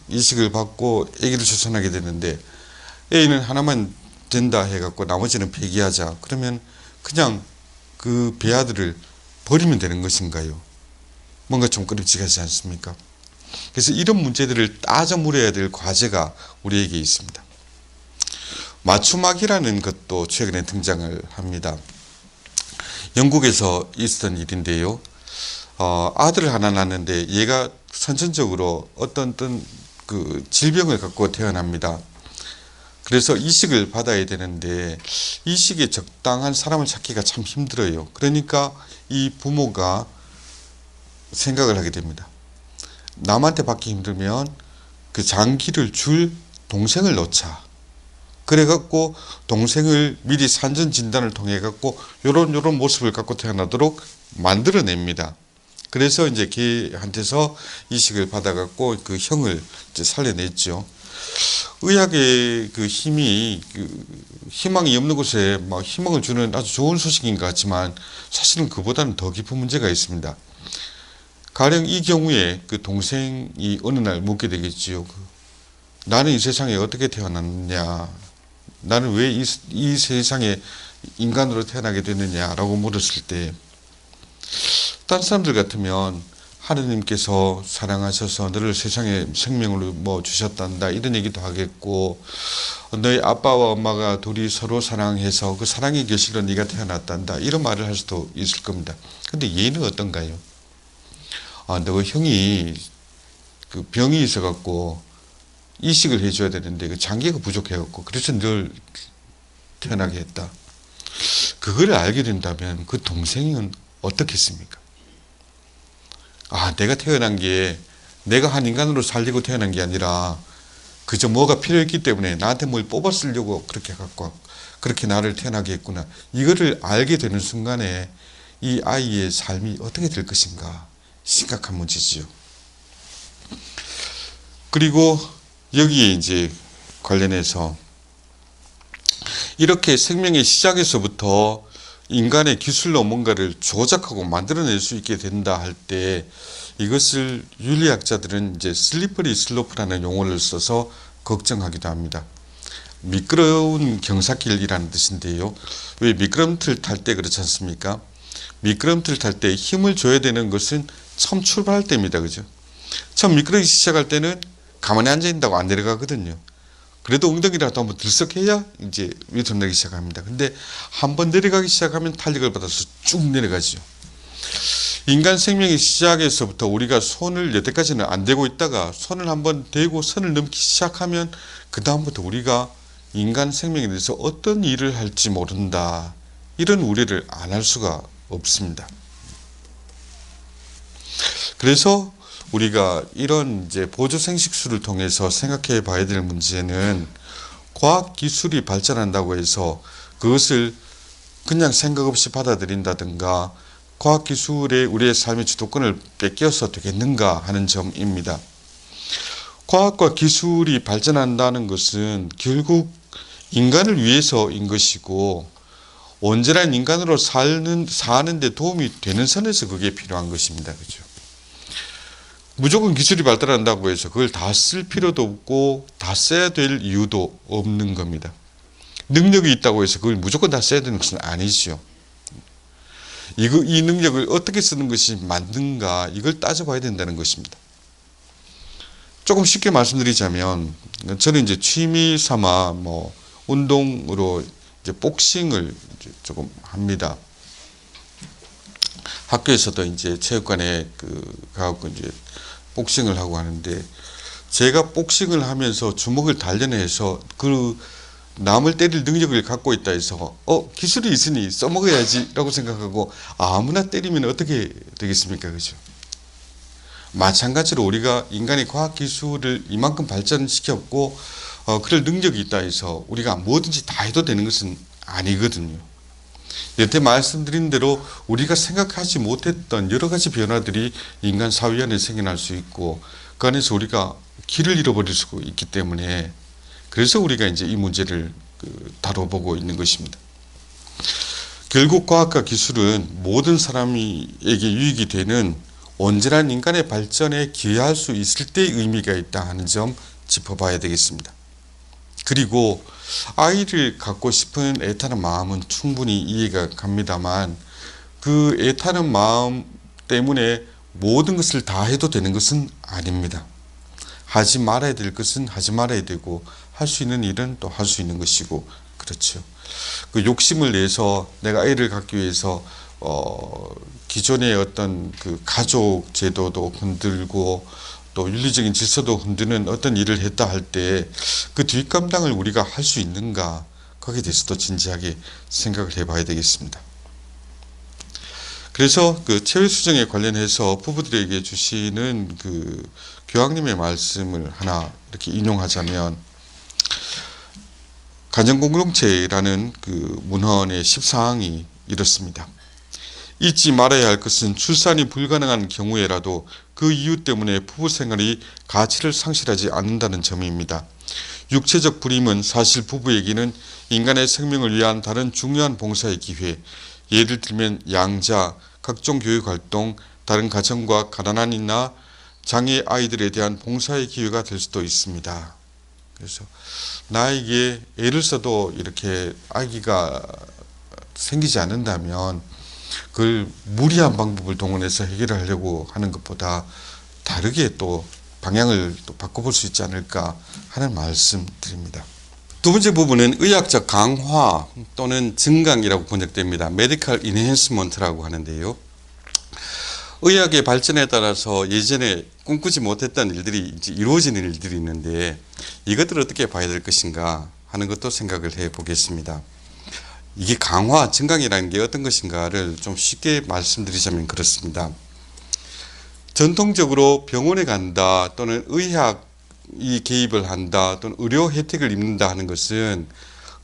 이식을 받고 아기를 출산하게 되는데 A는 하나만 된다 해갖고 나머지는 폐기하자. 그러면 그냥 그 배아들을 버리면 되는 것인가요? 뭔가 좀 끔찍하지 않습니까? 그래서 이런 문제들을 따져 물어야 될 과제가 우리에게 있습니다. 맞춤학이라는 것도 최근에 등장을 합니다. 영국에서 있었던 일인데요. 아들을 하나 낳았는데 얘가 선천적으로 어떤 그 질병을 갖고 태어납니다. 그래서 이식을 받아야 되는데 이식에 적당한 사람을 찾기가 참 힘들어요. 그러니까 이 부모가 생각을 하게 됩니다. 남한테 받기 힘들면 그 장기를 줄 동생을 놓자. 그래갖고 동생을 미리 산전 진단을 통해 갖고 요런 모습을 갖고 태어나도록 만들어냅니다. 그래서 이제 걔한테서 이식을 받아갖고 그 형을 이제 살려냈죠. 의학의 그 힘이 희망이 없는 곳에 막 희망을 주는 아주 좋은 소식인 것 같지만 사실은 그보다는 더 깊은 문제가 있습니다. 가령 이 경우에 그 동생이 어느 날 묻게 되겠지요. 나는 이 세상에 어떻게 태어났느냐, 나는 왜 이 세상에 인간으로 태어나게 됐느냐라고 물었을 때, 다른 사람들 같으면 하느님께서 사랑하셔서 너를 세상에 생명으로 주셨단다 이런 얘기도 하겠고, 너희 아빠와 엄마가 둘이 서로 사랑해서 그 사랑의 결실로 네가 태어났단다 이런 말을 할 수도 있을 겁니다. 근데 얘는 어떤가요? 너 형이 그 병이 있어갖고 이식을 해줘야 되는데 그 장기가 부족해갖고 그래서 늘 태어나게 했다. 그걸 알게 된다면 그 동생은 어떻겠습니까? 내가 태어난 게 내가 한 인간으로 살려고 태어난 게 아니라 그저 뭐가 필요했기 때문에 나한테 뭘 뽑아 쓰려고 그렇게 해갖고 그렇게 나를 태어나게 했구나. 이거를 알게 되는 순간에 이 아이의 삶이 어떻게 될 것인가 심각한 문제지요. 그리고 여기에 이제 관련해서 이렇게 생명의 시작에서부터 인간의 기술로 뭔가를 조작하고 만들어낼 수 있게 된다 할 때 이것을 윤리학자들은 이제 슬리퍼리 슬로프라는 용어를 써서 걱정하기도 합니다. 미끄러운 경사길이라는 뜻인데요. 왜 미끄럼틀 탈 때 그렇지 않습니까? 미끄럼틀 탈 때 힘을 줘야 되는 것은 처음 출발할 때입니다. 그죠? 처음 미끄러기 시작할 때는 가만히 앉아 있다고 안 내려가거든요. 그래도 엉덩이라도 한번 들썩해야 이제 위로 내리기 시작합니다. 근데 한번 내려가기 시작하면 탄력을 받아서 쭉 내려가죠. 인간 생명의 시작에서부터 우리가 손을 여태까지는 안 대고 있다가 손을 한번 대고 선을 넘기 시작하면 그 다음부터 우리가 인간 생명에 대해서 어떤 일을 할지 모른다. 이런 우려를 안 할 수가 없습니다. 그래서 우리가 이런 이제 보조 생식수를 통해서 생각해 봐야 될 문제는 과학 기술이 발전한다고 해서 그것을 그냥 생각 없이 받아들인다든가 과학 기술에 우리의 삶의 주도권을 뺏겨서 되겠는가 하는 점입니다. 과학과 기술이 발전한다는 것은 결국 인간을 위해서인 것이고 온전한 인간으로 사는 데 도움이 되는 선에서 그게 필요한 것입니다. 그죠? 무조건 기술이 발달한다고 해서 그걸 다 쓸 필요도 없고 다 써야 될 이유도 없는 겁니다. 능력이 있다고 해서 그걸 무조건 다 써야 되는 것은 아니죠. 이 능력을 어떻게 쓰는 것이 맞는가 이걸 따져봐야 된다는 것입니다. 조금 쉽게 말씀드리자면 저는 이제 취미 삼아 운동으로 이제 복싱을 이제 조금 합니다. 학교에서도 이제 체육관에 가고 이제 복싱을 하고 하는데, 제가 복싱을 하면서 주먹을 단련해서 남을 때릴 능력을 갖고 있다 해서 기술이 있으니 써먹어야지 라고 생각하고 아무나 때리면 어떻게 되겠습니까? 그죠? 마찬가지로 우리가 인간의 과학기술을 이만큼 발전시켰고 그럴 능력이 있다 해서 우리가 뭐든지 다 해도 되는 것은 아니거든요. 여태 말씀드린 대로 우리가 생각하지 못했던 여러 가지 변화들이 인간 사회 안에 생겨날 수 있고, 그 안에서 우리가 길을 잃어버릴 수 있기 때문에, 그래서 우리가 이제 이 문제를 다뤄보고 있는 것입니다. 결국 과학과 기술은 모든 사람에게 유익이 되는 온전한 인간의 발전에 기여할 수 있을 때의 의미가 있다 하는 점 짚어봐야 되겠습니다. 그리고 아이를 갖고 싶은 애타는 마음은 충분히 이해가 갑니다만, 그 애타는 마음 때문에 모든 것을 다 해도 되는 것은 아닙니다. 하지 말아야 될 것은 하지 말아야 되고, 할 수 있는 일은 또 할 수 있는 것이고, 그렇죠. 그 욕심을 내서 내가 아이를 갖기 위해서 기존의 어떤 그 가족 제도도 흔들고 또 윤리적인 질서도 흔드는 어떤 일을 했다 할 때 그 뒷감당을 우리가 할 수 있는가, 거기에 대해서도 진지하게 생각을 해봐야 되겠습니다. 그래서 그 체외 수정에 관련해서 부부들에게 주시는 그 교황님의 말씀을 하나 이렇게 인용하자면, 가정공동체라는 그 문헌의 14항이 이렇습니다. 잊지 말아야 할 것은 출산이 불가능한 경우에라도 그 이유 때문에 부부 생활이 가치를 상실하지 않는다는 점입니다. 육체적 불임은 사실 부부에게는 인간의 생명을 위한 다른 중요한 봉사의 기회, 예를 들면 양자, 각종 교육활동, 다른 가정과 가난한 이나 장애 아이들에 대한 봉사의 기회가 될 수도 있습니다. 그래서 나에게 애를 써도 이렇게 아기가 생기지 않는다면 그걸 무리한 방법을 동원해서 해결을 하려고 하는 것보다 다르게 또 방향을 또 바꿔볼 수 있지 않을까 하는 말씀 드립니다. 두 번째 부분은 의학적 강화 또는 증강이라고 번역됩니다. 메디컬 인핸스먼트라고 하는데요. 의학의 발전에 따라서 예전에 꿈꾸지 못했던 일들이 이제 이루어지는 일들이 있는데, 이것들을 어떻게 봐야 될 것인가 하는 것도 생각을 해 보겠습니다. 이게 강화, 증강이라는 게 어떤 것인가를 좀 쉽게 말씀드리자면 그렇습니다. 전통적으로 병원에 간다 또는 의학이 개입을 한다 또는 의료 혜택을 입는다 하는 것은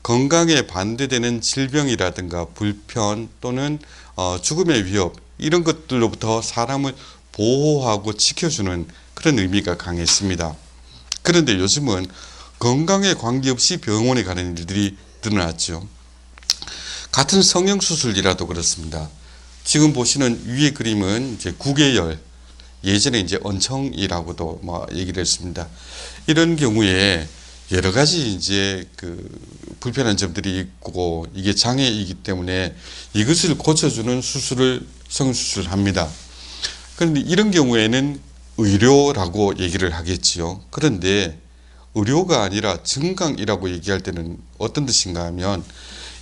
건강에 반대되는 질병이라든가 불편 또는 죽음의 위협, 이런 것들로부터 사람을 보호하고 지켜주는 그런 의미가 강했습니다. 그런데 요즘은 건강에 관계없이 병원에 가는 일들이 늘어났죠. 같은 성형수술이라도 그렇습니다. 지금 보시는 위의 그림은 이제 구개열, 예전에 이제 언청이라고도 얘기를 했습니다. 이런 경우에 여러 가지 이제 그 불편한 점들이 있고 이게 장애이기 때문에 이것을 고쳐주는 수술을 성형수술을 합니다. 그런데 이런 경우에는 의료라고 얘기를 하겠지요. 그런데 의료가 아니라 증강이라고 얘기할 때는 어떤 뜻인가 하면,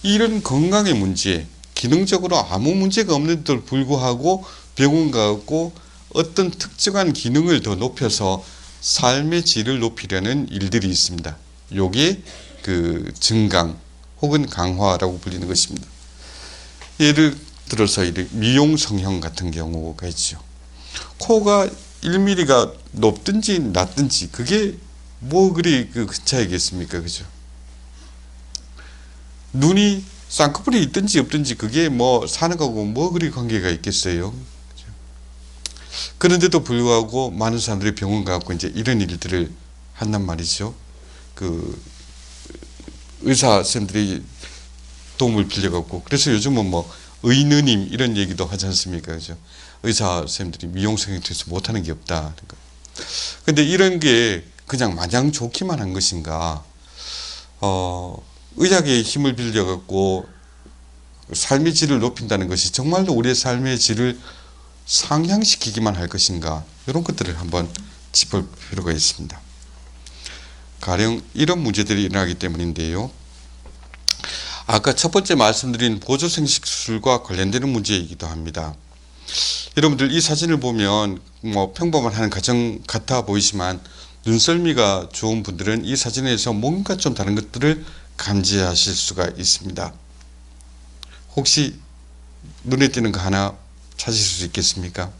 이런 건강의 문제, 기능적으로 아무 문제가 없는데도 불구하고 병원 가고 어떤 특정한 기능을 더 높여서 삶의 질을 높이려는 일들이 있습니다. 요게 그 증강 혹은 강화라고 불리는 것입니다. 예를 들어서 미용 성형 같은 경우가 있죠. 코가 1mm가 높든지 낮든지 그게 뭐 그리 그 차이겠습니까? 그죠? 눈이 쌍꺼풀이 있든지 없든지 그게 뭐 사는 거하고 뭐 그리 관계가 있겠어요? 그죠? 그런데도 불구하고 많은 사람들이 병원 가고 이제 이런 일들을 한단 말이죠. 그 의사 선생님들이 도움을 빌려갖고, 그래서 요즘은 뭐 의느님 이런 얘기도 하지 않습니까? 그죠? 의사 선생님들이 미용 성형에서 못하는 게 없다. 근데 이런 게 그냥 마냥 좋기만 한 것인가? 의학의 힘을 빌려갖고 삶의 질을 높인다는 것이 정말로 우리의 삶의 질을 상향시키기만 할 것인가? 이런 것들을 한번 짚을 필요가 있습니다. 가령 이런 문제들이 일어나기 때문인데요. 아까 첫 번째 말씀드린 보조생식술과 관련되는 문제이기도 합니다. 여러분들 이 사진을 보면 뭐 평범한 한 가정 같아 보이지만 눈썰미가 좋은 분들은 이 사진에서 뭔가 좀 다른 것들을 감지하실 수가 있습니다. 혹시 눈에 띄는 거 하나 찾으실 수 있겠습니까?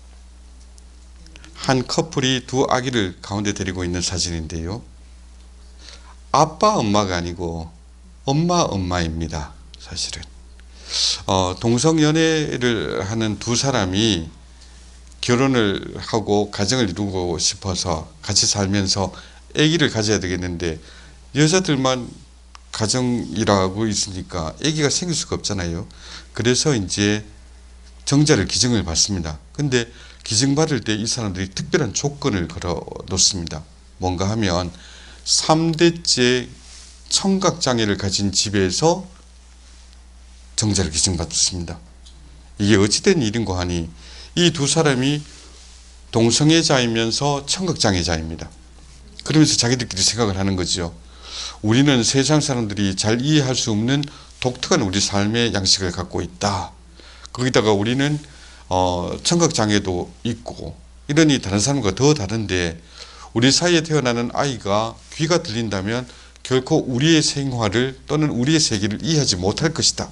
한 커플이 두 아기를 가운데 데리고 있는 사진인데요. 아빠 엄마가 아니고 엄마입니다. 사실은 동성연애를 하는 두 사람이 결혼을 하고 가정을 이루고 싶어서 같이 살면서 아기를 가져야 되겠는데 여자들만 가정이라고 있으니까 아기가 생길 수가 없잖아요. 그래서 이제 정자를 기증을 받습니다. 근데 기증받을 때 이 사람들이 특별한 조건을 걸어 놓습니다. 뭔가 하면 3대째 청각장애를 가진 집에서 정자를 기증받습니다. 이게 어찌된 일인고 하니 이 두 사람이 동성애자이면서 청각장애자입니다. 그러면서 자기들끼리 생각을 하는 거죠. 우리는 세상 사람들이 잘 이해할 수 없는 독특한 우리 삶의 양식을 갖고 있다. 거기다가 우리는 청각장애도 있고 이러니 다른 사람과 더 다른데 우리 사이에 태어나는 아이가 귀가 들린다면 결코 우리의 생활을 또는 우리의 세계를 이해하지 못할 것이다.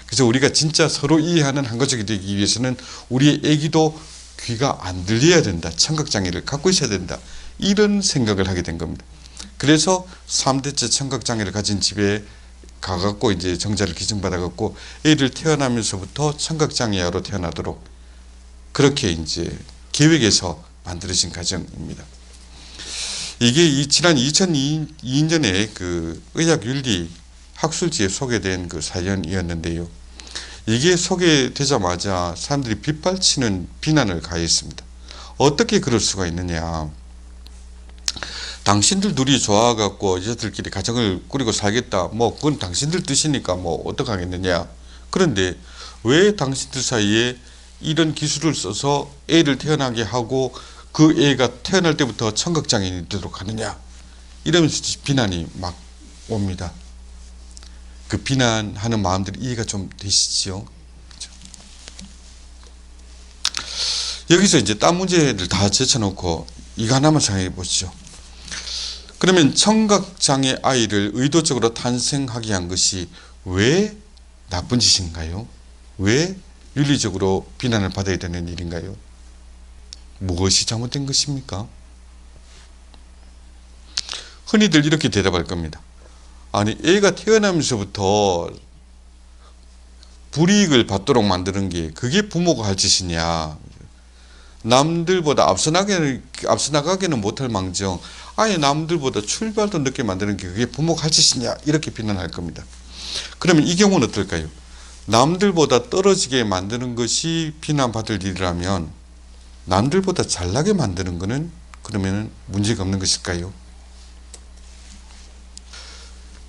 그래서 우리가 진짜 서로 이해하는 한 가족이 되기 위해서는 우리의 아기도 귀가 안 들려야 된다. 청각장애를 갖고 있어야 된다. 이런 생각을 하게 된 겁니다. 그래서 3대째 청각장애를 가진 집에 가갖고 이제 정자를 기증받아갖고 애를 태어나면서부터 청각장애아로 태어나도록 그렇게 이제 계획해서 만들어진 가정입니다. 이게 지난 2002년에 그 의학윤리 학술지에 소개된 그 사연이었는데요. 이게 소개되자마자 사람들이 빗발치는 비난을 가했습니다. 어떻게 그럴 수가 있느냐. 당신들 둘이 좋아갖고 여자들끼리 가정을 꾸리고 살겠다. 뭐 그건 당신들 뜻이니까 뭐 어떡하겠느냐. 그런데 왜 당신들 사이에 이런 기술을 써서 애를 태어나게 하고 그 애가 태어날 때부터 청각장애인이 되도록 하느냐. 이러면서 비난이 막 옵니다. 그 비난하는 마음들이 이해가 좀 되시지요? 그렇죠? 여기서 이제 딴 문제를 다 제쳐놓고 이거 하나만 생각해 보시죠. 그러면 청각장애 아이를 의도적으로 탄생하게 한 것이 왜 나쁜 짓인가요? 왜 윤리적으로 비난을 받아야 되는 일인가요? 무엇이 잘못된 것입니까? 흔히들 이렇게 대답할 겁니다. 아니 애가 태어나면서부터 불이익을 받도록 만드는 게 그게 부모가 할 짓이냐. 남들보다 앞서 나가기는 못할 망정 아예 남들보다 출발도 늦게 만드는 게 그게 부모가 할 짓이냐. 이렇게 비난할 겁니다. 그러면 이 경우는 어떨까요? 남들보다 떨어지게 만드는 것이 비난받을 일이라면 남들보다 잘나게 만드는 것은 그러면 문제가 없는 것일까요?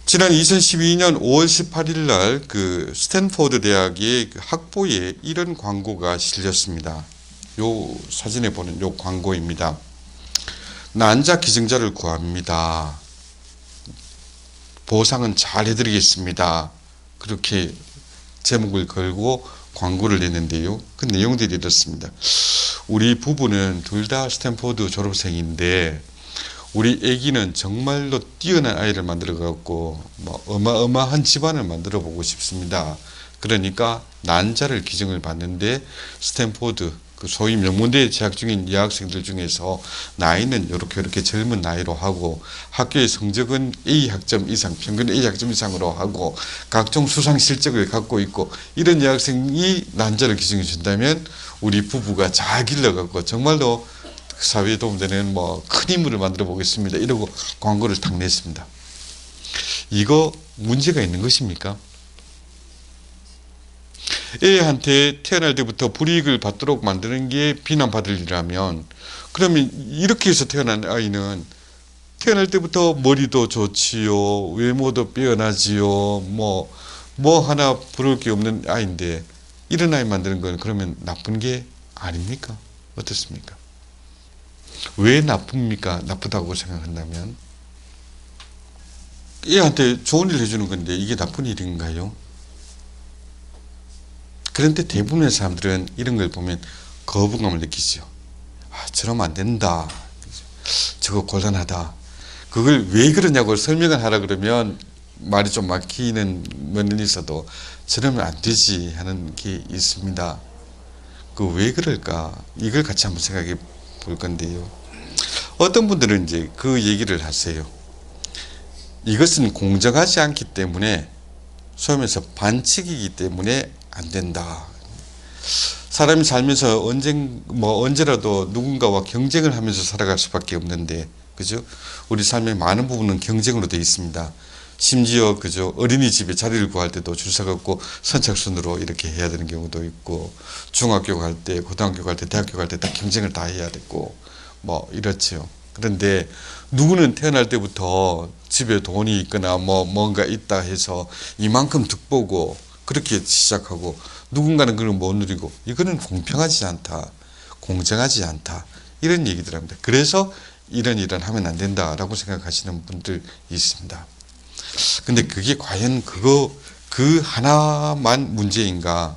지난 2012년 5월 18일 날 그 스탠포드 대학의 그 학보에 이런 광고가 실렸습니다. 요 사진에 보는 요 광고입니다. 난자 기증자를 구합니다. 보상은 잘 해드리겠습니다. 그렇게 제목을 걸고 광고를 냈는데요. 그 내용들이 이렇습니다. 우리 부부는 둘 다 스탠포드 졸업생인데 우리 아기는 정말로 뛰어난 아이를 만들어 갖고 뭐 어마어마한 집안을 만들어 보고 싶습니다. 그러니까 난자를 기증을 받는데 스탠포드 그 소위 명문대에 재학 중인 여학생들 중에서 나이는 이렇게 젊은 나이로 하고 학교의 성적은 A 학점 이상, 평균 A 학점 이상으로 하고 각종 수상 실적을 갖고 있고 이런 여학생이 난자를 기증해 준다면 우리 부부가 잘 길러갖고 정말로 사회에 도움되는 뭐 큰 인물을 만들어 보겠습니다. 이러고 광고를 탁 냈습니다. 이거 문제가 있는 것입니까? 애한테 태어날 때부터 불이익을 받도록 만드는 게 비난받을 일이라면 그러면 이렇게 해서 태어난 아이는 태어날 때부터 머리도 좋지요. 외모도 빼어나지요. 뭐 하나 부러울 게 없는 아이인데 이런 아이 만드는 건 그러면 나쁜 게 아닙니까? 어떻습니까? 왜 나쁩니까? 나쁘다고 생각한다면 애한테 좋은 일 해주는 건데 이게 나쁜 일인가요? 그런데 대부분의 사람들은 이런 걸 보면 거부감을 느끼죠. 저러면 안 된다. 저거 곤란하다. 그걸 왜 그러냐고 설명을 하라 그러면 말이 좀 막히는 면이 있어도 저러면 안 되지 하는 게 있습니다. 그 왜 그럴까? 이걸 같이 한번 생각해 볼 건데요. 어떤 분들은 이제 그 얘기를 하세요. 이것은 공정하지 않기 때문에, 소위 말해서 반칙이기 때문에 안 된다. 사람이 살면서 언제라도 누군가와 경쟁을 하면서 살아갈 수밖에 없는데, 그죠? 우리 삶의 많은 부분은 경쟁으로 되어 있습니다. 심지어 그죠, 어린이집에 자리를 구할 때도 줄 서갖고 선착순으로 이렇게 해야 되는 경우도 있고, 중학교 갈 때, 고등학교 갈 때, 대학교 갈 때 다 경쟁을 다 해야 되고 이렇죠. 그런데 누구는 태어날 때부터 집에 돈이 있거나 뭔가 있다 해서 이만큼 득보고 그렇게 시작하고, 누군가는 그걸 못 누리고, 이거는 공평하지 않다, 공정하지 않다, 이런 얘기들 합니다. 그래서 이런 하면 안 된다라고 생각하시는 분들 있습니다. 근데 그게 과연 그 하나만 문제인가?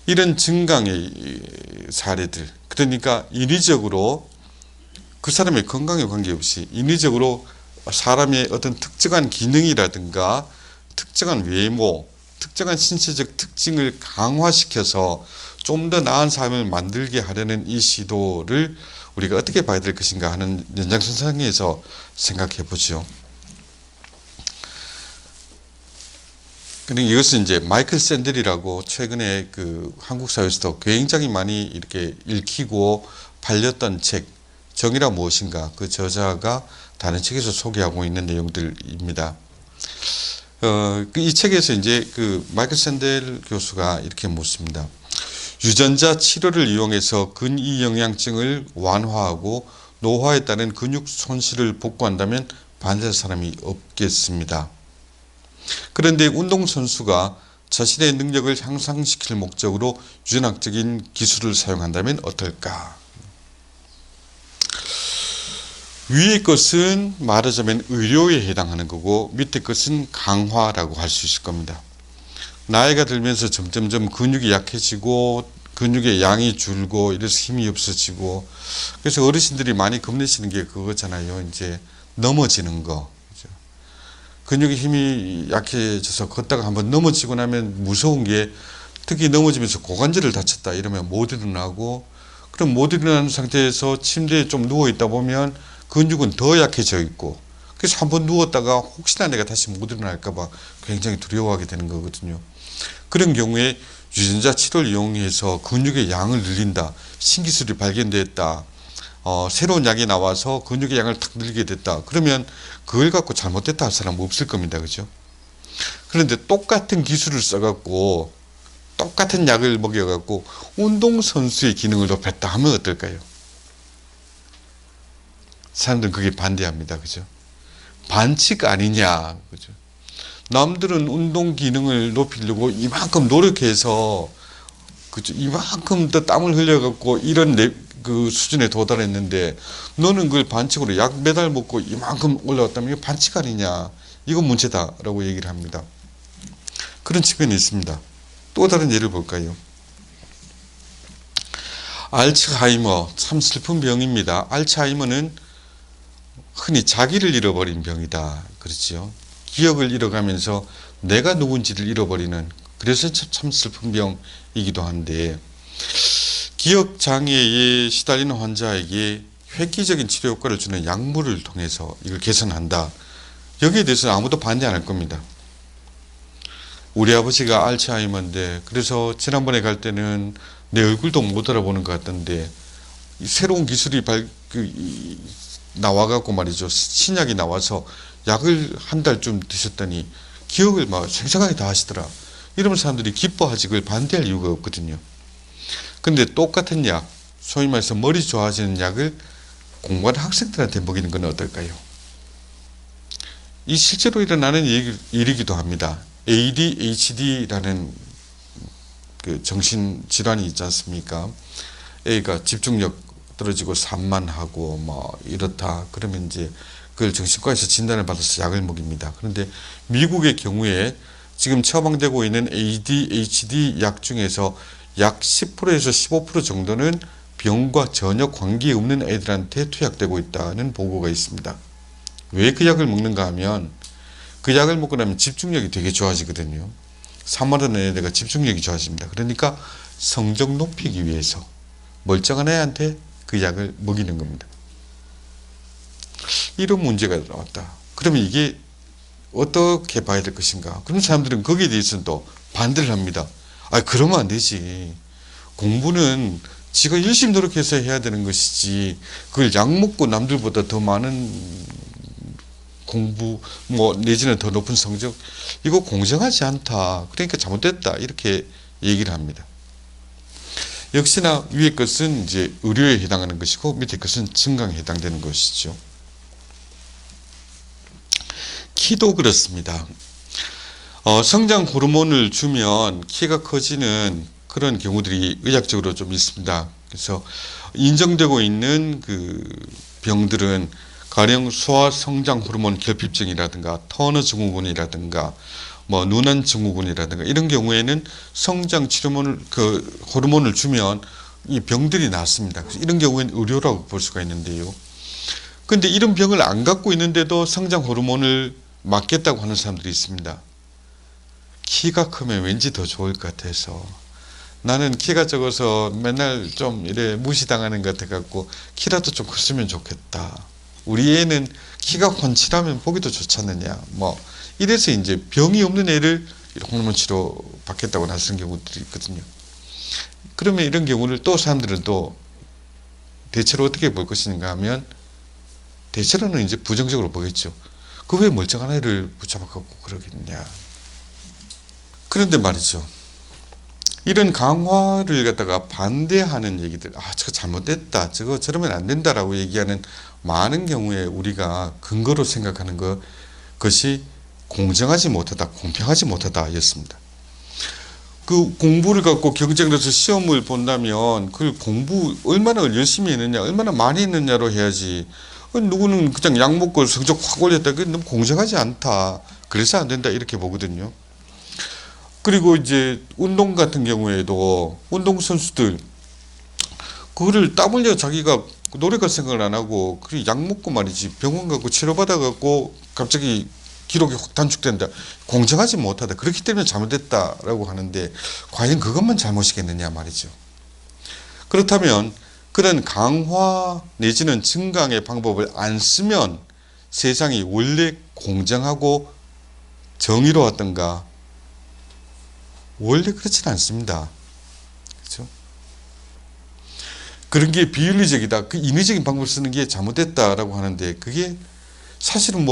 이런 증강의 사례들, 그러니까 인위적으로 그 사람의 건강에 관계없이 인위적으로 사람의 어떤 특정한 기능이라든가 특정한 외모, 특정한 신체적 특징을 강화시켜서 좀 더 나은 삶을 만들게 하려는 이 시도를 우리가 어떻게 봐야 될 것인가 하는 연장선상에서 생각해 보죠. 그러니까 이것은 이제 마이클 샌델이라고 최근에 그 한국 사회에서도 굉장히 많이 이렇게 읽히고 팔렸던 책, 정의라 무엇인가, 그 저자가 다른 책에서 소개하고 있는 내용들입니다. 이 책에서 이제 그 마이클 샌델 교수가 이렇게 묻습니다. 유전자 치료를 이용해서 근위영양증을 완화하고 노화에 따른 근육 손실을 복구한다면 반대할 사람이 없겠습니다. 그런데 운동선수가 자신의 능력을 향상시킬 목적으로 유전학적인 기술을 사용한다면 어떨까? 위의 것은 말하자면 의료에 해당하는 거고, 밑에 것은 강화라고 할 수 있을 겁니다. 나이가 들면서 점점점 근육이 약해지고 근육의 양이 줄고 이래서 힘이 없어지고, 그래서 어르신들이 많이 겁내시는 게 그거잖아요. 이제 넘어지는 거. 근육의 힘이 약해져서 걷다가 한번 넘어지고 나면 무서운 게, 특히 넘어지면서 고관절을 다쳤다 이러면 못 일어나고, 그럼 못 일어나는 상태에서 침대에 좀 누워 있다 보면 근육은 더 약해져 있고, 그래서 한번 누웠다가 혹시나 내가 다시 못 일어날까 봐 굉장히 두려워하게 되는 거거든요. 그런 경우에 유전자 치료를 이용해서 근육의 양을 늘린다, 신기술이 발견됐다, 새로운 약이 나와서 근육의 양을 탁 늘리게 됐다, 그러면 그걸 갖고 잘못됐다 할 사람은 없을 겁니다. 그죠? 그런데 똑같은 기술을 써갖고 똑같은 약을 먹여갖고 운동선수의 기능을 높였다 하면 어떨까요? 사람들은 그게 반대합니다. 그죠? 반칙 아니냐. 그죠? 남들은 운동 기능을 높이려고 이만큼 노력해서, 그죠? 이만큼 더 땀을 흘려갖고 이런 그 수준에 도달했는데, 너는 그걸 반칙으로 약 매달 먹고 이만큼 올라왔다면 이거 반칙 아니냐. 이건 문제다라고 얘기를 합니다. 그런 측면이 있습니다. 또 다른 예를 볼까요? 알츠하이머, 참 슬픈 병입니다. 알츠하이머는 흔히 자기를 잃어버린 병이다. 그렇죠. 기억을 잃어가면서 내가 누군지를 잃어버리는, 그래서 참 슬픈 병이기도 한데, 기억 장애에 시달리는 환자에게 획기적인 치료 효과를 주는 약물을 통해서 이걸 개선한다. 여기에 대해서는 아무도 반대 안 할 겁니다. 우리 아버지가 알츠하이머인데, 그래서 지난번에 갈 때는 내 얼굴도 못 알아보는 것 같던데, 새로운 기술이 나와갖고 말이죠. 신약이 나와서 약을 한 달쯤 드셨더니 기억을 막 생생하게 다 하시더라. 이러면 사람들이 기뻐하지 그걸 반대할 이유가 없거든요. 근데 똑같은 약, 소위 말해서 머리 좋아지는 약을 공부하는 학생들한테 먹이는 건 어떨까요? 이 실제로 일어나는 일이기도 합니다. ADHD라는 그 정신질환이 있지 않습니까? A가 집중력 떨어지고 산만하고 이렇다. 그러면 이제 그걸 정신과에서 진단을 받아서 약을 먹입니다. 그런데 미국의 경우에 지금 처방되고 있는 ADHD 약 중에서 약 10%에서 15% 정도는 병과 전혀 관계없는 애들한테 투약되고 있다는 보고가 있습니다. 왜 그 약을 먹는가 하면 그 약을 먹고 나면 집중력이 되게 좋아지거든요. 사마르는 애들가 집중력이 좋아집니다. 그러니까 성적 높이기 위해서 멀쩡한 애한테 그 약을 먹이는 겁니다. 이런 문제가 나왔다. 그러면 이게 어떻게 봐야 될 것인가? 그런 사람들은 거기에 대해서는 또 반대를 합니다. 아, 그러면 안 되지. 공부는 지가 열심히 노력해서 해야 되는 것이지, 그걸 약 먹고 남들보다 더 많은 공부, 내지는 더 높은 성적, 이거 공정하지 않다. 그러니까 잘못됐다. 이렇게 얘기를 합니다. 역시나 위에 것은 이제 의료에 해당하는 것이고, 밑에 것은 증강에 해당되는 것이죠. 키도 그렇습니다. 성장 호르몬을 주면 키가 커지는 그런 경우들이 의학적으로 좀 있습니다. 그래서 인정되고 있는 그 병들은 가령 소아 성장 호르몬 결핍증이라든가 터너 증후군이라든가 누난 증후군이라든가 이런 경우에는 성장 호르몬을 주면 이 병들이 낫습니다. 그래서 이런 경우에는 의료라고 볼 수가 있는데요. 근데 이런 병을 안 갖고 있는데도 성장 호르몬을 맞겠다고 하는 사람들이 있습니다. 키가 크면 왠지 더 좋을 것 같아서, 나는 키가 적어서 맨날 좀 이래 무시당하는 것 같아갖고 키라도 좀 컸으면 좋겠다. 우리 애는 키가 훤칠하면 보기도 좋지 않느냐. 이래서 이제 병이 없는 애를 호르몬 치료 받겠다고 나서는 경우들이 있거든요. 그러면 이런 경우를 또 사람들은 또 대체로 어떻게 볼 것인가 하면, 대체로는 이제 부정적으로 보겠죠. 그 왜 멀쩡한 애를 붙잡아갖고 그러겠냐. 그런데 말이죠. 이런 강화를 갖다가 반대하는 얘기들, 저거 잘못됐다, 저거 저러면 안 된다라고 얘기하는 많은 경우에 우리가 근거로 생각하는 것이 공정하지 못하다, 공평하지 못하다 였습니다. 그 공부를 갖고 경쟁을 해서 시험을 본다면 그 공부 얼마나 열심히 했느냐, 얼마나 많이 했느냐로 해야지. 누구는 그냥 약 먹고 성적 확 올렸다, 그게 너무 공정하지 않다, 그래서 안 된다, 이렇게 보거든요. 그리고 이제 운동 같은 경우에도 운동선수들 그거를 땀 흘려 자기가 노력할 생각을 안 하고 그 약 먹고 말이지, 병원 가고 치료받아 갖고 갑자기 기록이 확 단축된다, 공정하지 못하다, 그렇기 때문에 잘못됐다라고 하는데 과연 그것만 잘못이겠느냐 말이죠. 그렇다면 그런 강화 내지는 증강의 방법을 안 쓰면 세상이 원래 공정하고 정의로웠던가? 원래 그렇지는 않습니다. 그렇죠? 그런 게 비윤리적이다, 그 인위적인 방법을 쓰는 게 잘못됐다라고 하는데, 그게 사실은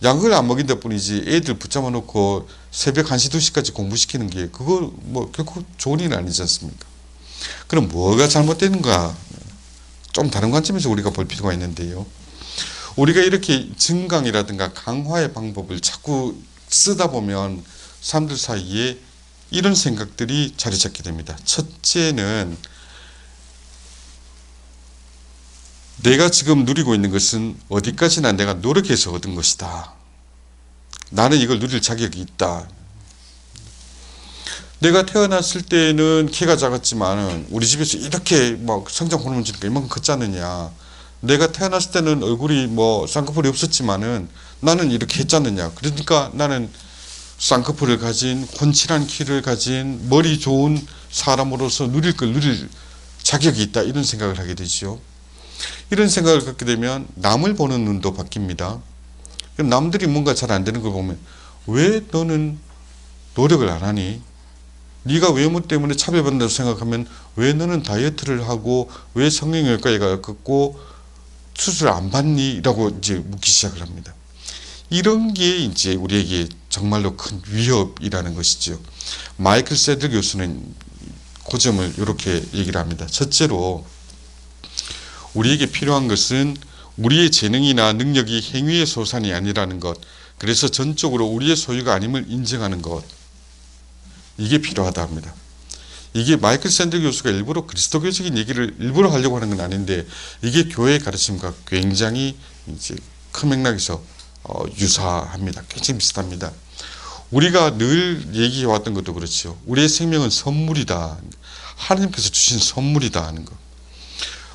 약을 안 먹인다 뿐이지 애들 붙잡아 놓고 새벽 1시, 2시까지 공부시키는 게 그거 결코 좋은 일은 아니지 않습니까? 그럼 뭐가 잘못되는가? 좀 다른 관점에서 우리가 볼 필요가 있는데요. 우리가 이렇게 증강이라든가 강화의 방법을 자꾸 쓰다 보면 사람들 사이에 이런 생각들이 자리 잡게 됩니다. 첫째는 내가 지금 누리고 있는 것은 어디까지나 내가 노력해서 얻은 것이다. 나는 이걸 누릴 자격이 있다. 내가 태어났을 때는 키가 작았지만 우리 집에서 이렇게 성장 호르몬 주니까 이만큼 컸지 않느냐. 내가 태어났을 때는 얼굴이 쌍꺼풀이 없었지만은 나는 이렇게 했지 않느냐. 그러니까 나는 쌍꺼풀을 가진, 훤칠한 키를 가진, 머리 좋은 사람으로서 누릴 자격이 있다, 이런 생각을 하게 되죠. 이런 생각을 갖게 되면 남을 보는 눈도 바뀝니다. 남들이 뭔가 잘 안 되는 걸 보면 왜 너는 노력을 안 하니? 네가 외모 때문에 차별받는다고 생각하면 왜 너는 다이어트를 하고 왜 성형외과에 갔고 수술 안 받니? 라고 이제 묻기 시작을 합니다. 이런 게 이제 우리에게 정말로 큰 위협이라는 것이죠. 마이클 샌들 교수는 그 점을 이렇게 얘기를 합니다. 첫째로 우리에게 필요한 것은 우리의 재능이나 능력이 행위의 소산이 아니라는 것, 그래서 전적으로 우리의 소유가 아님을 인정하는 것, 이게 필요하다 합니다. 이게 마이클 샌들 교수가 일부러 그리스도교적인 얘기를 일부러 하려고 하는 건 아닌데, 이게 교회의 가르침과 굉장히 이제 큰 맥락에서 유사합니다. 굉장히 비슷합니다. 우리가 늘 얘기해왔던 것도 그렇죠. 우리의 생명은 선물이다. 하나님께서 주신 선물이다 하는 거.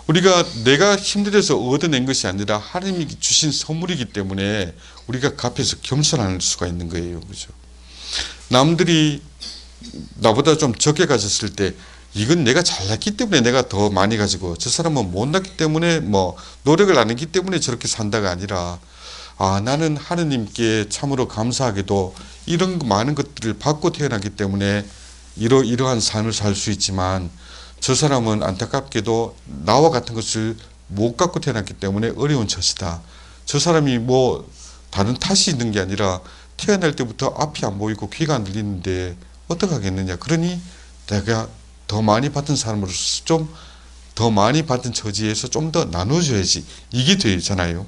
우리가 내가 힘들어서 얻어낸 것이 아니라 하나님이 주신 선물이기 때문에 우리가 값에서 겸손할 수가 있는 거예요. 그죠? 남들이 나보다 좀 적게 가졌을 때 이건 내가 잘났기 때문에 내가 더 많이 가지고 저 사람은 못났기 때문에 뭐 노력을 안 했기 때문에 저렇게 산다가 아니라 나는 하느님께 참으로 감사하게도 이런 많은 것들을 받고 태어났기 때문에 이러한 삶을 살 수 있지만 저 사람은 안타깝게도 나와 같은 것을 못 갖고 태어났기 때문에 어려운 처지다. 저 사람이 뭐 다른 탓이 있는 게 아니라 태어날 때부터 앞이 안 보이고 귀가 안 들리는데 어떡하겠느냐. 그러니 내가 더 많이 받은 사람으로서 좀 더 많이 받은 처지에서 좀 더 나눠줘야지. 이게 되잖아요.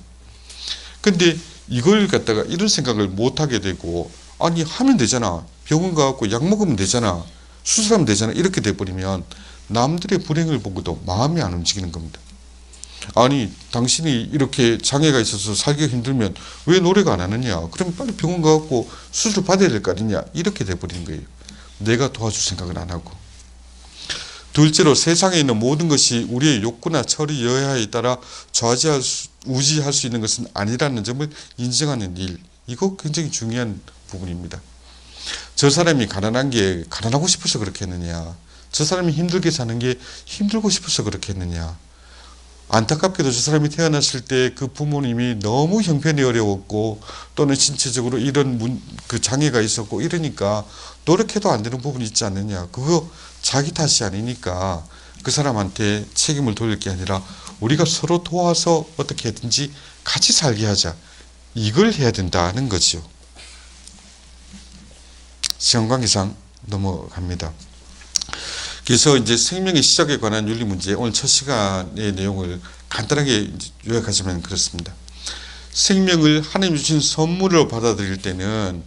근데 이걸 갖다가 이런 생각을 못 하게 되고 아니 하면 되잖아. 병원 가갖고 약 먹으면 되잖아. 수술하면 되잖아. 이렇게 돼버리면 남들의 불행을 보고도 마음이 안 움직이는 겁니다. 아니 당신이 이렇게 장애가 있어서 살기가 힘들면 왜 노력 안 하느냐. 그럼 빨리 병원 가갖고 수술 받아야 될 거 아니냐. 이렇게 돼버리는 거예요. 내가 도와줄 생각을 안 하고. 둘째로 세상에 있는 모든 것이 우리의 욕구나 처리 여하에 따라 우지할 수 있는 것은 아니라는 점을 인정하는 일. 이거 굉장히 중요한 부분입니다. 저 사람이 가난한 게 가난하고 싶어서 그렇게 했느냐. 저 사람이 힘들게 사는 게 힘들고 싶어서 그렇게 했느냐. 안타깝게도 저 사람이 태어났을 때 그 부모님이 너무 형편이 어려웠고 또는 신체적으로 이런 그 장애가 있었고 이러니까 노력해도 안 되는 부분이 있지 않느냐. 그거 자기 탓이 아니니까 그 사람한테 책임을 돌릴 게 아니라 우리가 서로 도와서 어떻게든지 같이 살게 하자. 이걸 해야 된다는 거죠. 시간 관계상 넘어갑니다. 그래서 이제 생명의 시작에 관한 윤리 문제, 오늘 첫 시간의 내용을 간단하게 요약하자면 그렇습니다. 생명을 하나님 주신 선물로 받아들일 때는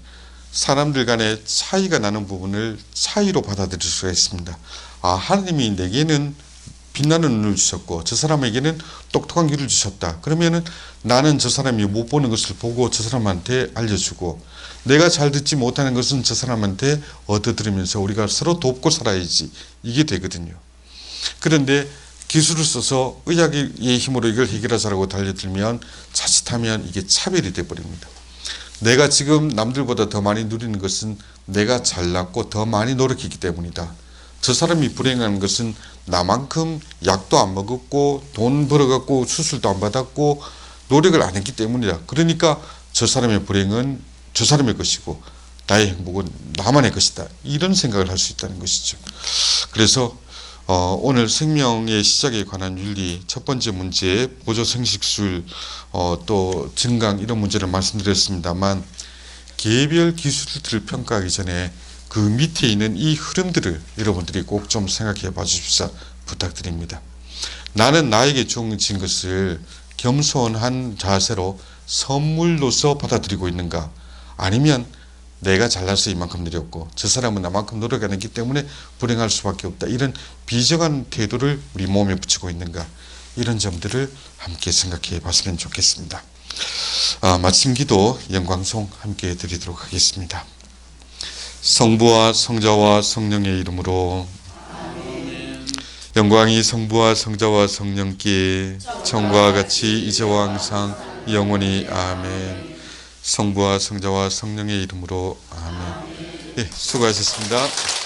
사람들 간에 차이가 나는 부분을 차이로 받아들일 수가 있습니다. 하나님이 내게는 빛나는 눈을 주셨고 저 사람에게는 똑똑한 귀를 주셨다. 그러면은 나는 저 사람이 못 보는 것을 보고 저 사람한테 알려주고 내가 잘 듣지 못하는 것은 저 사람한테 얻어들으면서 우리가 서로 돕고 살아야지. 이게 되거든요. 그런데 기술을 써서 의학의 힘으로 이걸 해결하자라고 달려들면 자칫하면 이게 차별이 되어버립니다. 내가 지금 남들보다 더 많이 누리는 것은 내가 잘났고 더 많이 노력했기 때문이다. 저 사람이 불행한 것은 나만큼 약도 안 먹었고 돈 벌어갖고 수술도 안 받았고 노력을 안 했기 때문이다. 그러니까 저 사람의 불행은 저 사람의 것이고 나의 행복은 나만의 것이다. 이런 생각을 할 수 있다는 것이죠. 그래서 오늘 생명의 시작에 관한 윤리 첫 번째 문제 보조생식술 또 증강 이런 문제를 말씀드렸습니다만 개별 기술들을 평가하기 전에 그 밑에 있는 이 흐름들을 여러분들이 꼭 좀 생각해 봐 주십사 부탁드립니다. 나는 나에게 주어진 것을 겸손한 자세로 선물로서 받아들이고 있는가? 아니면 내가 잘나서 이만큼 느렸고 저 사람은 나만큼 노력 안 했기 때문에 불행할 수밖에 없다. 이런 비정한 태도를 우리 몸에 붙이고 있는가? 이런 점들을 함께 생각해 봤으면 좋겠습니다. 마침 기도 영광송 함께 드리도록 하겠습니다. 성부와 성자와 성령의 이름으로 영광이 성부와 성자와 성령께 처음과 같이 이제와 항상 영원히 아멘. 성부와 성자와 성령의 이름으로 아멘. 예, 수고하셨습니다.